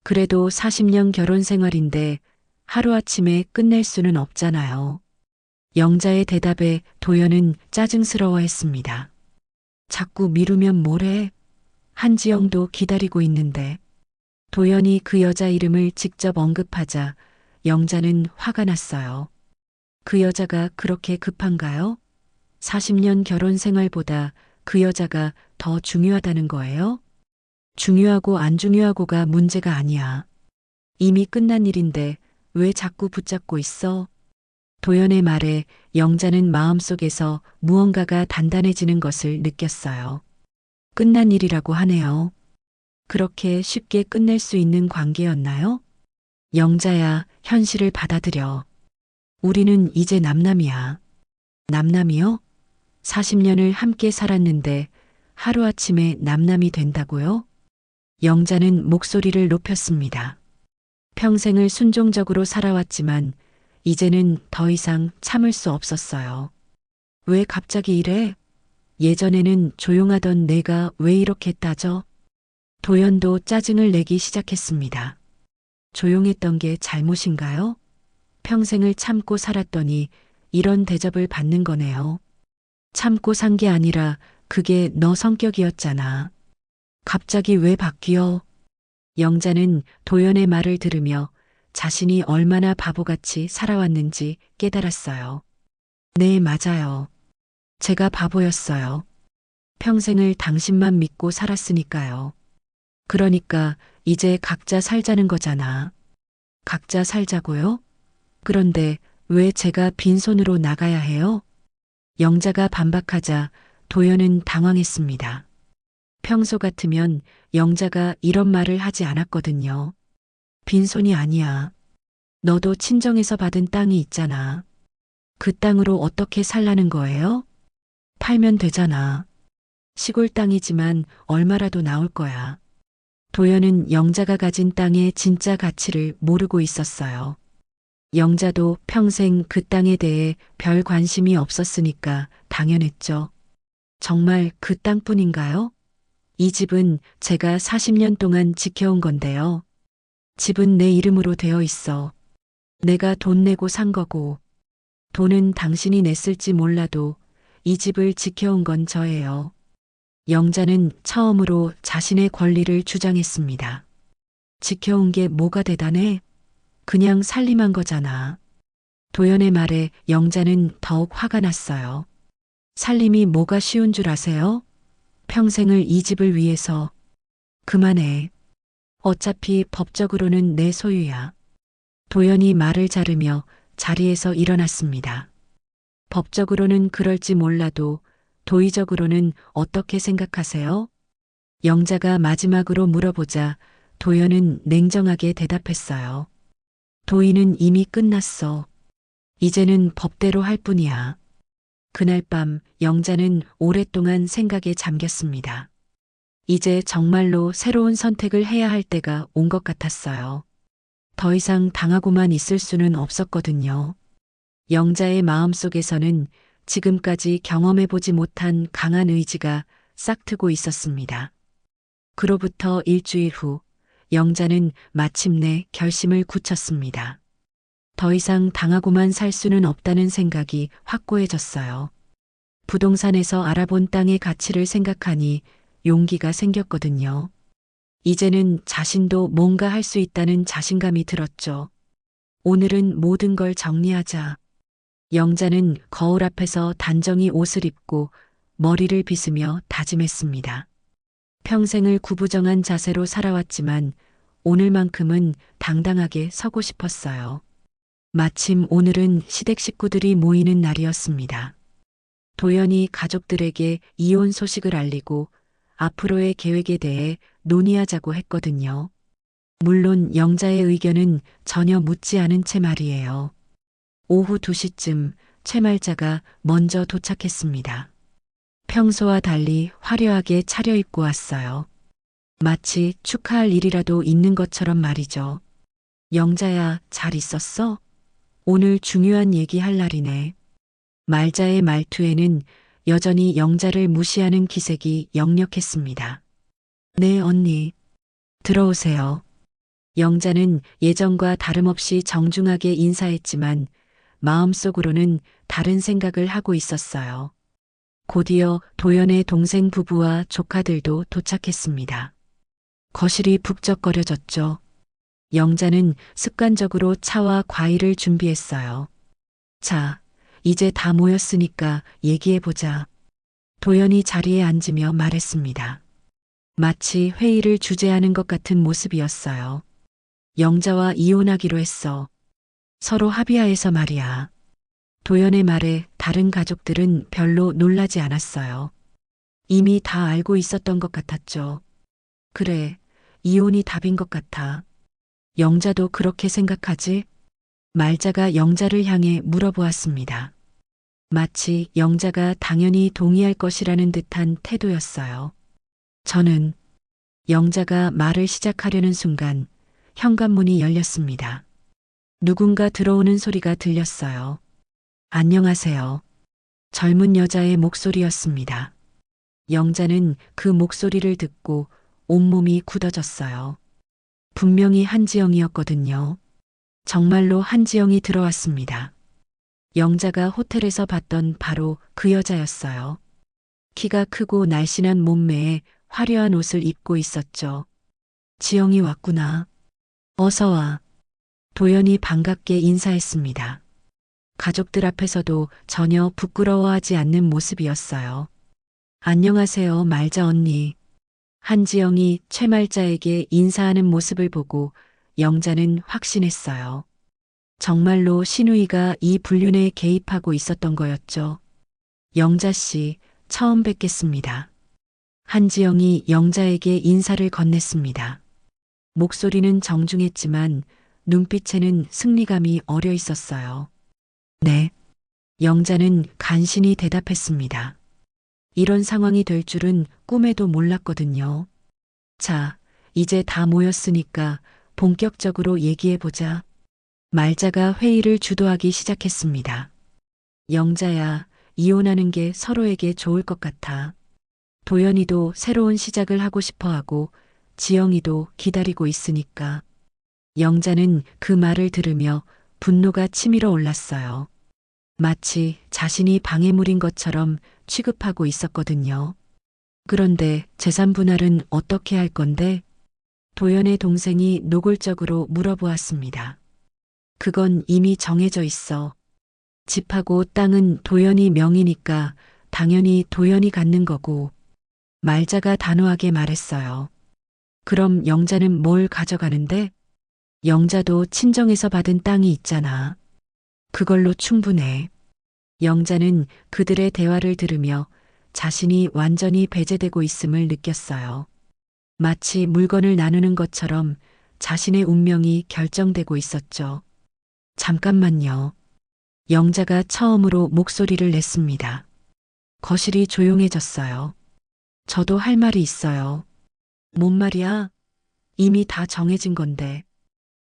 그래도 40년 결혼 생활인데 하루아침에 끝낼 수는 없잖아요. 영자의 대답에 도연은 짜증스러워했습니다. 자꾸 미루면 뭐래? 한지영도 기다리고 있는데. 도연이 그 여자 이름을 직접 언급하자 영자는 화가 났어요. 그 여자가 그렇게 급한가요? 40년 결혼 생활보다 그 여자가 더 중요하다는 거예요? 중요하고 안 중요하고가 문제가 아니야. 이미 끝난 일인데 왜 자꾸 붙잡고 있어? 도연의 말에 영자는 마음속에서 무언가가 단단해지는 것을 느꼈어요. 끝난 일이라고 하네요. 그렇게 쉽게 끝낼 수 있는 관계였나요? 영자야, 현실을 받아들여. 우리는 이제 남남이야. 남남이요? 40년을 함께 살았는데 하루아침에 남남이 된다고요? 영자는 목소리를 높였습니다. 평생을 순종적으로 살아왔지만 이제는 더 이상 참을 수 없었어요. 왜 갑자기 이래? 예전에는 조용하던 내가 왜 이렇게 따져? 도연도 짜증을 내기 시작했습니다. 조용했던 게 잘못인가요? 평생을 참고 살았더니 이런 대접을 받는 거네요. 참고 산 게 아니라 그게 너 성격이었잖아. 갑자기 왜 바뀌어? 영자는 도연의 말을 들으며 자신이 얼마나 바보같이 살아왔는지 깨달았어요. 네, 맞아요. 제가 바보였어요. 평생을 당신만 믿고 살았으니까요. 그러니까 이제 각자 살자는 거잖아. 각자 살자고요? 그런데 왜 제가 빈손으로 나가야 해요? 영자가 반박하자 도연은 당황했습니다. 평소 같으면 영자가 이런 말을 하지 않았거든요. 빈손이 아니야. 너도 친정에서 받은 땅이 있잖아. 그 땅으로 어떻게 살라는 거예요? 팔면 되잖아. 시골 땅이지만 얼마라도 나올 거야. 도연은 영자가 가진 땅의 진짜 가치를 모르고 있었어요. 영자도 평생 그 땅에 대해 별 관심이 없었으니까 당연했죠. 정말 그 땅뿐인가요? 이 집은 제가 40년 동안 지켜온 건데요. 집은 내 이름으로 되어 있어. 내가 돈 내고 산 거고, 돈은 당신이 냈을지 몰라도 이 집을 지켜온 건 저예요. 영자는 처음으로 자신의 권리를 주장했습니다. 지켜온 게 뭐가 대단해? 그냥 살림한 거잖아. 도연의 말에 영자는 더욱 화가 났어요. 살림이 뭐가 쉬운 줄 아세요? 평생을 이 집을 위해서. 그만해. 어차피 법적으로는 내 소유야. 도연이 말을 자르며 자리에서 일어났습니다. 법적으로는 그럴지 몰라도 도의적으로는 어떻게 생각하세요? 영자가 마지막으로 물어보자 도연은 냉정하게 대답했어요. 도의는 이미 끝났어. 이제는 법대로 할 뿐이야. 그날 밤 영자는 오랫동안 생각에 잠겼습니다. 이제 정말로 새로운 선택을 해야 할 때가 온 것 같았어요. 더 이상 당하고만 있을 수는 없었거든요. 영자의 마음속에서는 지금까지 경험해보지 못한 강한 의지가 싹트고 있었습니다. 그로부터 일주일 후, 영자는 마침내 결심을 굳혔습니다. 더 이상 당하고만 살 수는 없다는 생각이 확고해졌어요. 부동산에서 알아본 땅의 가치를 생각하니 용기가 생겼거든요. 이제는 자신도 뭔가 할 수 있다는 자신감이 들었죠. 오늘은 모든 걸 정리하자. 영자는 거울 앞에서 단정히 옷을 입고 머리를 빗으며 다짐했습니다. 평생을 구부정한 자세로 살아왔지만 오늘만큼은 당당하게 서고 싶었어요. 마침 오늘은 시댁 식구들이 모이는 날이었습니다. 도연이 가족들에게 이혼 소식을 알리고 앞으로의 계획에 대해 논의하자고 했거든요. 물론 영자의 의견은 전혀 묻지 않은 채 말이에요. 오후 2시쯤 최말자가 먼저 도착했습니다. 평소와 달리 화려하게 차려입고 왔어요. 마치 축하할 일이라도 있는 것처럼 말이죠. 영자야, 잘 있었어? 오늘 중요한 얘기 할 날이네. 말자의 말투에는 여전히 영자를 무시하는 기색이 역력했습니다. 네, 언니. 들어오세요. 영자는 예전과 다름없이 정중하게 인사했지만 마음속으로는 다른 생각을 하고 있었어요. 곧이어 도연의 동생 부부와 조카들도 도착했습니다. 거실이 북적거려졌죠. 영자는 습관적으로 차와 과일을 준비했어요. 자, 이제 다 모였으니까 얘기해보자. 도연이 자리에 앉으며 말했습니다. 마치 회의를 주재하는 것 같은 모습이었어요. 영자와 이혼하기로 했어. 서로 합의하에서 말이야. 도연의 말에 다른 가족들은 별로 놀라지 않았어요. 이미 다 알고 있었던 것 같았죠. 그래, 이혼이 답인 것 같아. 영자도 그렇게 생각하지? 말자가 영자를 향해 물어보았습니다. 마치 영자가 당연히 동의할 것이라는 듯한 태도였어요. 저는 영자가 말을 시작하려는 순간 현관문이 열렸습니다. 누군가 들어오는 소리가 들렸어요. 안녕하세요. 젊은 여자의 목소리였습니다. 영자는 그 목소리를 듣고 온몸이 굳어졌어요. 분명히 한지영이었거든요. 정말로 한지영이 들어왔습니다. 영자가 호텔에서 봤던 바로 그 여자였어요. 키가 크고 날씬한 몸매에 화려한 옷을 입고 있었죠. 지영이 왔구나. 어서 와. 도연이 반갑게 인사했습니다. 가족들 앞에서도 전혀 부끄러워하지 않는 모습이었어요. 안녕하세요, 말자 언니. 한지영이 최말자에게 인사하는 모습을 보고 영자는 확신했어요. 정말로 신우이가 이 불륜에 개입하고 있었던 거였죠. 영자 씨, 처음 뵙겠습니다. 한지영이 영자에게 인사를 건넸습니다. 목소리는 정중했지만 눈빛에는 승리감이 어려 있었어요. 네. 영자는 간신히 대답했습니다. 이런 상황이 될 줄은 꿈에도 몰랐거든요. 자, 이제 다 모였으니까 본격적으로 얘기해보자. 말자가 회의를 주도하기 시작했습니다. 영자야, 이혼하는 게 서로에게 좋을 것 같아. 도연이도 새로운 시작을 하고 싶어 하고 지영이도 기다리고 있으니까. 영자는 그 말을 들으며 분노가 치밀어 올랐어요. 마치 자신이 방해물인 것처럼 취급하고 있었거든요. 그런데 재산 분할은 어떻게 할 건데? 도연의 동생이 노골적으로 물어보았습니다. 그건 이미 정해져 있어. 집하고 땅은 도연이 명의니까 당연히 도연이 갖는 거고, 말자가 단호하게 말했어요. 그럼 영자는 뭘 가져가는데? 영자도 친정에서 받은 땅이 있잖아. 그걸로 충분해. 영자는 그들의 대화를 들으며 자신이 완전히 배제되고 있음을 느꼈어요. 마치 물건을 나누는 것처럼 자신의 운명이 결정되고 있었죠. 잠깐만요. 영자가 처음으로 목소리를 냈습니다. 거실이 조용해졌어요. 저도 할 말이 있어요. 뭔 말이야? 이미 다 정해진 건데.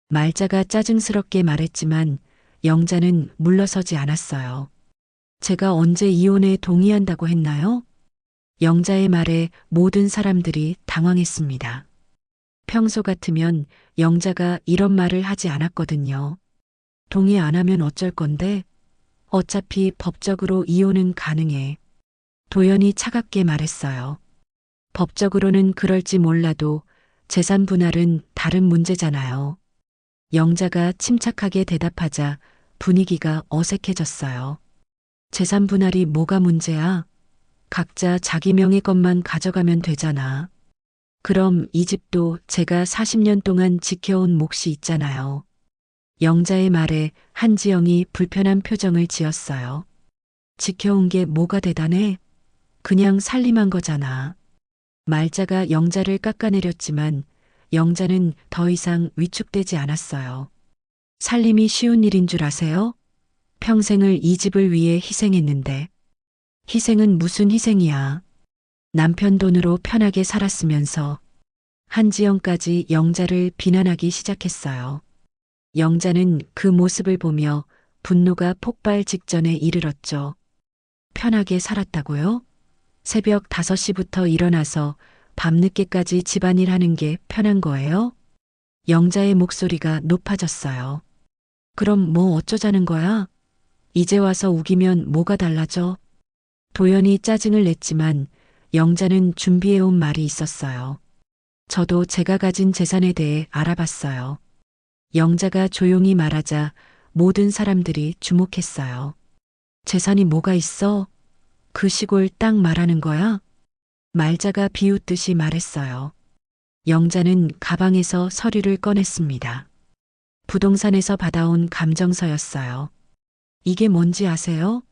말자가 짜증스럽게 말했지만 영자는 물러서지 않았어요. 제가 언제 이혼에 동의한다고 했나요? 영자의 말에 모든 사람들이 당황했습니다. 평소 같으면 영자가 이런 말을 하지 않았거든요. 동의 안 하면 어쩔 건데? 어차피 법적으로 이혼은 가능해. 도연이 차갑게 말했어요. 법적으로는 그럴지 몰라도 재산 분할은 다른 문제잖아요. 영자가 침착하게 대답하자 분위기가 어색해졌어요. 재산 분할이 뭐가 문제야? 각자 자기 명의 것만 가져가면 되잖아. 그럼 이 집도 제가 40년 동안 지켜온 몫이 있잖아요. 영자의 말에 한지영이 불편한 표정을 지었어요. 지켜온 게 뭐가 대단해? 그냥 살림한 거잖아. 말자가 영자를 깎아내렸지만 영자는 더 이상 위축되지 않았어요. 살림이 쉬운 일인 줄 아세요? 평생을 이 집을 위해 희생했는데. 희생은 무슨 희생이야. 남편 돈으로 편하게 살았으면서. 한지영까지 영자를 비난하기 시작했어요. 영자는 그 모습을 보며 분노가 폭발 직전에 이르렀죠. 편하게 살았다고요? 새벽 5시부터 일어나서 밤늦게까지 집안일 하는 게 편한 거예요? 영자의 목소리가 높아졌어요. 그럼 뭐 어쩌자는 거야? 이제 와서 우기면 뭐가 달라져? 도연이 짜증을 냈지만 영자는 준비해온 말이 있었어요. 저도 제가 가진 재산에 대해 알아봤어요. 영자가 조용히 말하자 모든 사람들이 주목했어요. 재산이 뭐가 있어? 그 시골 땅 말하는 거야? 말자가 비웃듯이 말했어요. 영자는 가방에서 서류를 꺼냈습니다. 부동산에서 받아온 감정서였어요. 이게 뭔지 아세요?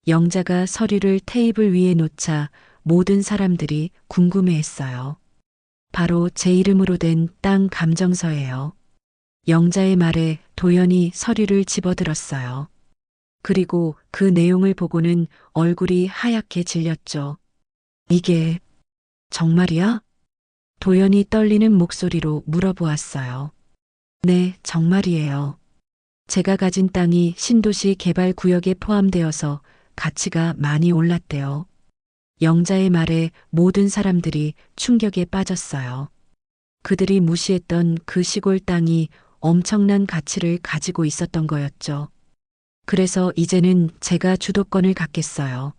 영자가 서류를 테이블 위에 놓자 모든 사람들이 궁금해했어요. 바로 제 이름으로 된 땅 감정서예요. 영자의 말에 도연이 서류를 집어들었어요. 그리고 그 내용을 보고는 얼굴이 하얗게 질렸죠. 이게 정말이야? 도연이 떨리는 목소리로 물어보았어요. 네, 정말이에요. 제가 가진 땅이 신도시 개발 구역에 포함되어서 가치가 많이 올랐대요. 영자의 말에 모든 사람들이 충격에 빠졌어요. 그들이 무시했던 그 시골 땅이 엄청난 가치를 가지고 있었던 거였죠. 그래서 이제는 제가 주도권을 갖겠어요.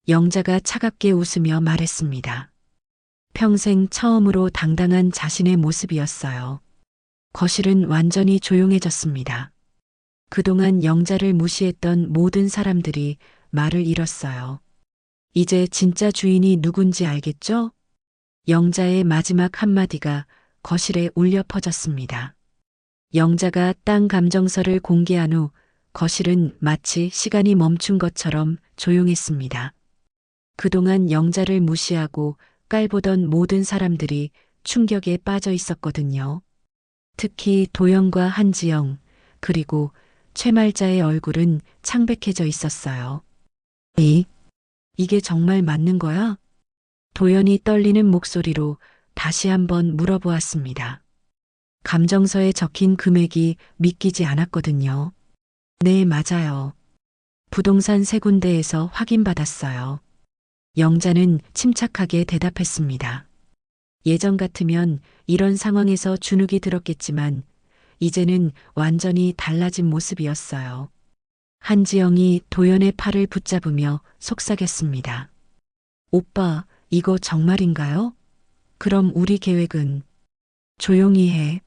영자가 차갑게 웃으며 말했습니다. 평생 처음으로 당당한 자신의 모습이었어요. 거실은 완전히 조용해졌습니다. 그동안 영자를 무시했던 모든 사람들이 말을 잃었어요. 이제 진짜 주인이 누군지 알겠죠? 영자의 마지막 한마디가 거실에 울려 퍼졌습니다. 영자가 땅 감정서를 공개한 후 거실은 마치 시간이 멈춘 것처럼 조용했습니다. 그동안 영자를 무시하고 깔보던 모든 사람들이 충격에 빠져 있었거든요. 특히 도연과 한지영, 그리고 최말자의 얼굴은 창백해져 있었어요. 이게 정말 맞는 거야? 도연이 떨리는 목소리로 다시 한번 물어보았습니다. 감정서에 적힌 금액이 믿기지 않았거든요. 네, 맞아요. 부동산 세 군데에서 확인받았어요. 영자는 침착하게 대답했습니다. 예전 같으면 이런 상황에서 주눅이 들었겠지만 이제는 완전히 달라진 모습이었어요. 한지영이 도연의 팔을 붙잡으며 속삭였습니다. 오빠, 이거 정말인가요? 그럼 우리 계획은 조용히 해.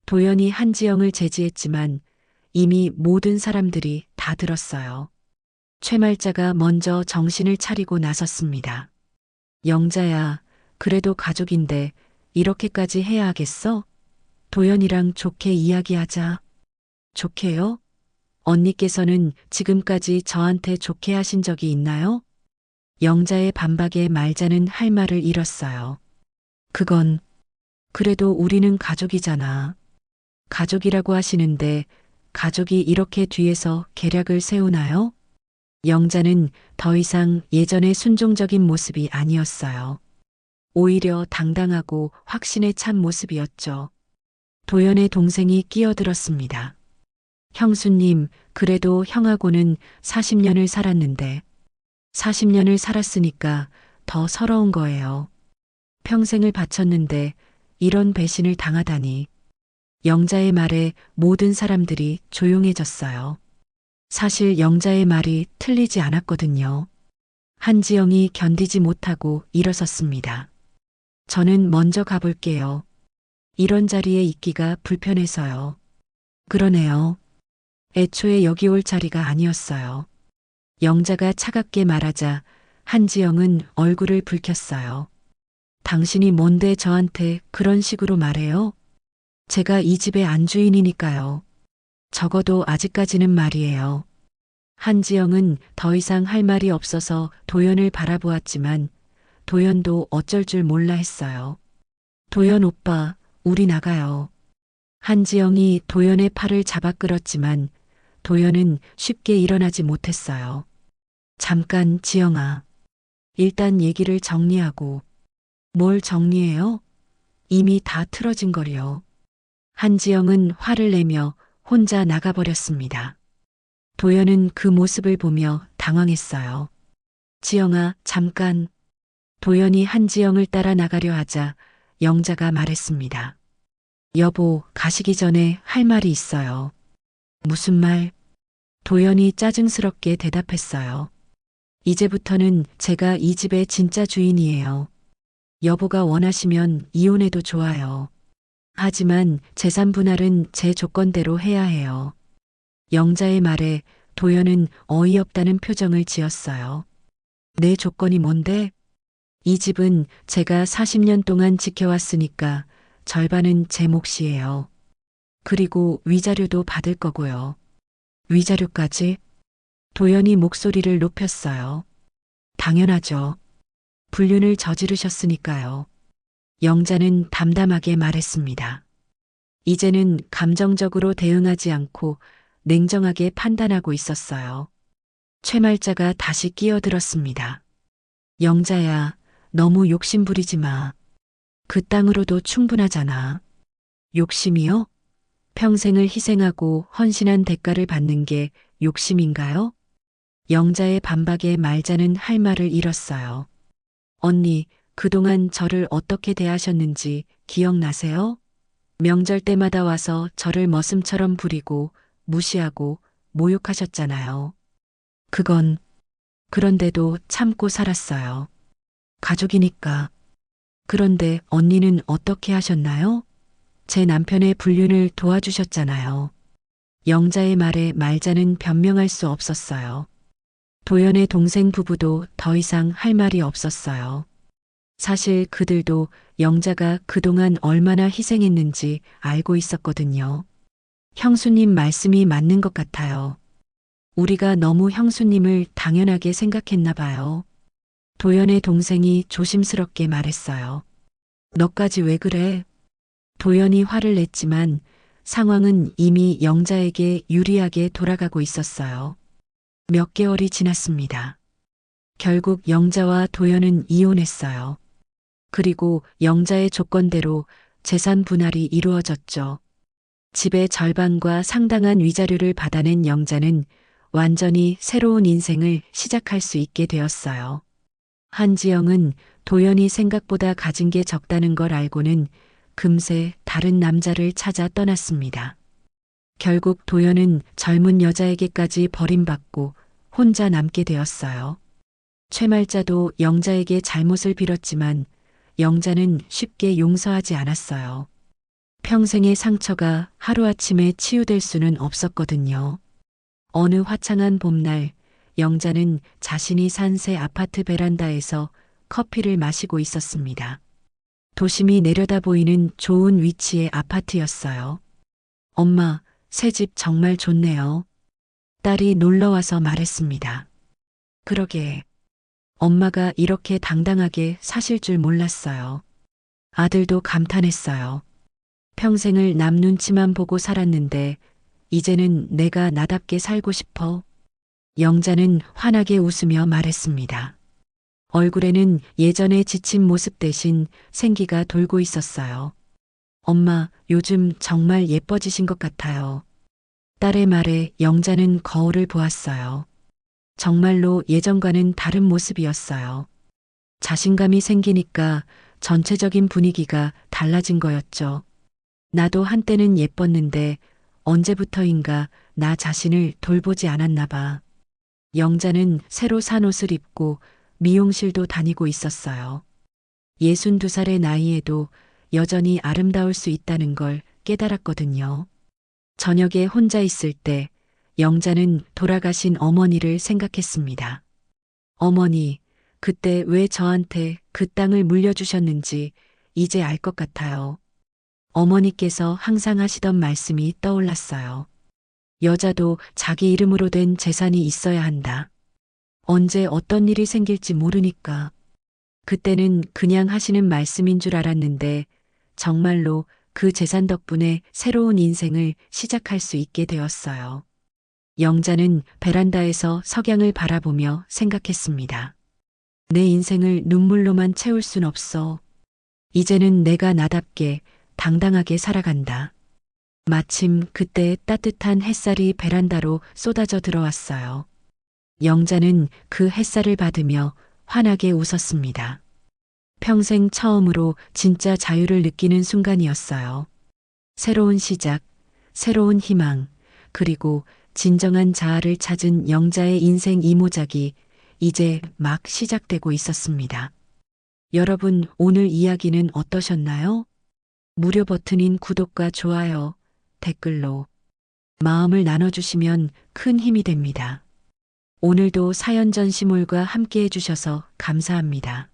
도연이 한지영을 제지했지만 이미 모든 사람들이 다 들었어요. 최말자가 먼저 정신을 차리고 나섰습니다. 영자야, 그래도 가족인데 이렇게까지 해야 하겠어? 도연이랑 좋게 이야기하자. 좋게요? 언니께서는 지금까지 저한테 좋게 하신 적이 있나요? 영자의 반박에 말자는 할 말을 잃었어요. 그건, 그래도 우리는 가족이잖아. 가족이라고 하시는데 가족이 이렇게 뒤에서 계략을 세우나요? 영자는 더 이상 예전의 순종적인 모습이 아니었어요. 오히려 당당하고 확신에 찬 모습이었죠. 도연의 동생이 끼어들었습니다. 형수님, 그래도 형하고는 40년을 살았는데 40년을 살았으니까 더 서러운 거예요. 평생을 바쳤는데 이런 배신을 당하다니. 영자의 말에 모든 사람들이 조용해졌어요. 사실 영자의 말이 틀리지 않았거든요. 한지영이 견디지 못하고 일어섰습니다. 저는 먼저 가볼게요. 이런 자리에 있기가 불편해서요. 그러네요. 애초에 여기 올 자리가 아니었어요. 영자가 차갑게 말하자 한지영은 얼굴을 붉혔어요. 당신이 뭔데 저한테 그런 식으로 말해요? 제가 이 집의 안주인이니까요. 적어도 아직까지는 말이에요. 한지영은 더 이상 할 말이 없어서 도연을 바라보았지만 도연도 어쩔 줄 몰라 했어요. 도연 오빠, 우리 나가요. 한지영이 도연의 팔을 잡아 끌었지만 도연은 쉽게 일어나지 못했어요. 잠깐, 지영아. 일단 얘기를 정리하고. 뭘 정리해요? 이미 다 틀어진 거려. 한지영은 화를 내며 혼자 나가버렸습니다. 도연은 그 모습을 보며 당황했어요. 지영아, 잠깐. 도연이 한지영을 따라 나가려 하자 영자가 말했습니다. 여보, 가시기 전에 할 말이 있어요. 무슨 말? 도연이 짜증스럽게 대답했어요. 이제부터는 제가 이 집의 진짜 주인이에요. 여보가 원하시면 이혼해도 좋아요. 하지만 재산 분할은 제 조건대로 해야 해요. 영자의 말에 도연은 어이없다는 표정을 지었어요. 내 조건이 뭔데? 이 집은 제가 40년 동안 지켜왔으니까 절반은 제 몫이에요. 그리고 위자료도 받을 거고요. 위자료까지? 도연이 목소리를 높였어요. 당연하죠. 불륜을 저지르셨으니까요. 영자는 담담하게 말했습니다. 이제는 감정적으로 대응하지 않고 냉정하게 판단하고 있었어요. 최말자가 다시 끼어들었습니다. 영자야, 너무 욕심 부리지 마. 그 땅으로도 충분하잖아. 욕심이요? 평생을 희생하고 헌신한 대가를 받는 게 욕심인가요? 영자의 반박에 말자는 할 말을 잃었어요. 언니, 그동안 저를 어떻게 대하셨는지 기억나세요? 명절 때마다 와서 저를 머슴처럼 부리고 무시하고 모욕하셨잖아요. 그런데도 참고 살았어요. 가족이니까. 그런데 언니는 어떻게 하셨나요? 제 남편의 불륜을 도와주셨잖아요. 영자의 말에 말자는 변명할 수 없었어요. 도연의 동생 부부도 더 이상 할 말이 없었어요. 사실 그들도 영자가 그동안 얼마나 희생했는지 알고 있었거든요. 형수님 말씀이 맞는 것 같아요. 우리가 너무 형수님을 당연하게 생각했나 봐요. 도연의 동생이 조심스럽게 말했어요. 너까지 왜 그래? 도연이 화를 냈지만 상황은 이미 영자에게 유리하게 돌아가고 있었어요. 몇 개월이 지났습니다. 결국 영자와 도연은 이혼했어요. 그리고 영자의 조건대로 재산 분할이 이루어졌죠. 집의 절반과 상당한 위자료를 받아낸 영자는 완전히 새로운 인생을 시작할 수 있게 되었어요. 한지영은 도연이 생각보다 가진 게 적다는 걸 알고는 금세 다른 남자를 찾아 떠났습니다. 결국 도연은 젊은 여자에게까지 버림받고 혼자 남게 되었어요. 최말자도 영자에게 잘못을 빌었지만 영자는 쉽게 용서하지 않았어요. 평생의 상처가 하루아침에 치유될 수는 없었거든요. 어느 화창한 봄날, 영자는 자신이 산 새 아파트 베란다에서 커피를 마시고 있었습니다. 도심이 내려다 보이는 좋은 위치의 아파트였어요. 엄마, 새 집 정말 좋네요. 딸이 놀러와서 말했습니다. 그러게. 엄마가 이렇게 당당하게 사실 줄 몰랐어요. 아들도 감탄했어요. 평생을 남 눈치만 보고 살았는데 이제는 내가 나답게 살고 싶어. 영자는 환하게 웃으며 말했습니다. 얼굴에는 예전의 지친 모습 대신 생기가 돌고 있었어요. 엄마, 요즘 정말 예뻐지신 것 같아요. 딸의 말에 영자는 거울을 보았어요. 정말로 예전과는 다른 모습이었어요. 자신감이 생기니까 전체적인 분위기가 달라진 거였죠. 나도 한때는 예뻤는데 언제부터인가 나 자신을 돌보지 않았나 봐. 영자는 새로 산 옷을 입고 미용실도 다니고 있었어요. 62살의 나이에도 여전히 아름다울 수 있다는 걸 깨달았거든요. 저녁에 혼자 있을 때 영자는 돌아가신 어머니를 생각했습니다. 어머니, 그때 왜 저한테 그 땅을 물려주셨는지 이제 알 것 같아요. 어머니께서 항상 하시던 말씀이 떠올랐어요. 여자도 자기 이름으로 된 재산이 있어야 한다. 언제 어떤 일이 생길지 모르니까. 그때는 그냥 하시는 말씀인 줄 알았는데 정말로 그 재산 덕분에 새로운 인생을 시작할 수 있게 되었어요. 영자는 베란다에서 석양을 바라보며 생각했습니다. 내 인생을 눈물로만 채울 순 없어. 이제는 내가 나답게 당당하게 살아간다. 마침 그때 따뜻한 햇살이 베란다로 쏟아져 들어왔어요. 영자는 그 햇살을 받으며 환하게 웃었습니다. 평생 처음으로 진짜 자유를 느끼는 순간이었어요. 새로운 시작, 새로운 희망, 그리고 진정한 자아를 찾은 영자의 인생 이모작이 이제 막 시작되고 있었습니다. 여러분, 오늘 이야기는 어떠셨나요? 무료 버튼인 구독과 좋아요, 댓글로 마음을 나눠주시면 큰 힘이 됩니다. 오늘도 사연 전시몰과 함께 해주셔서 감사합니다.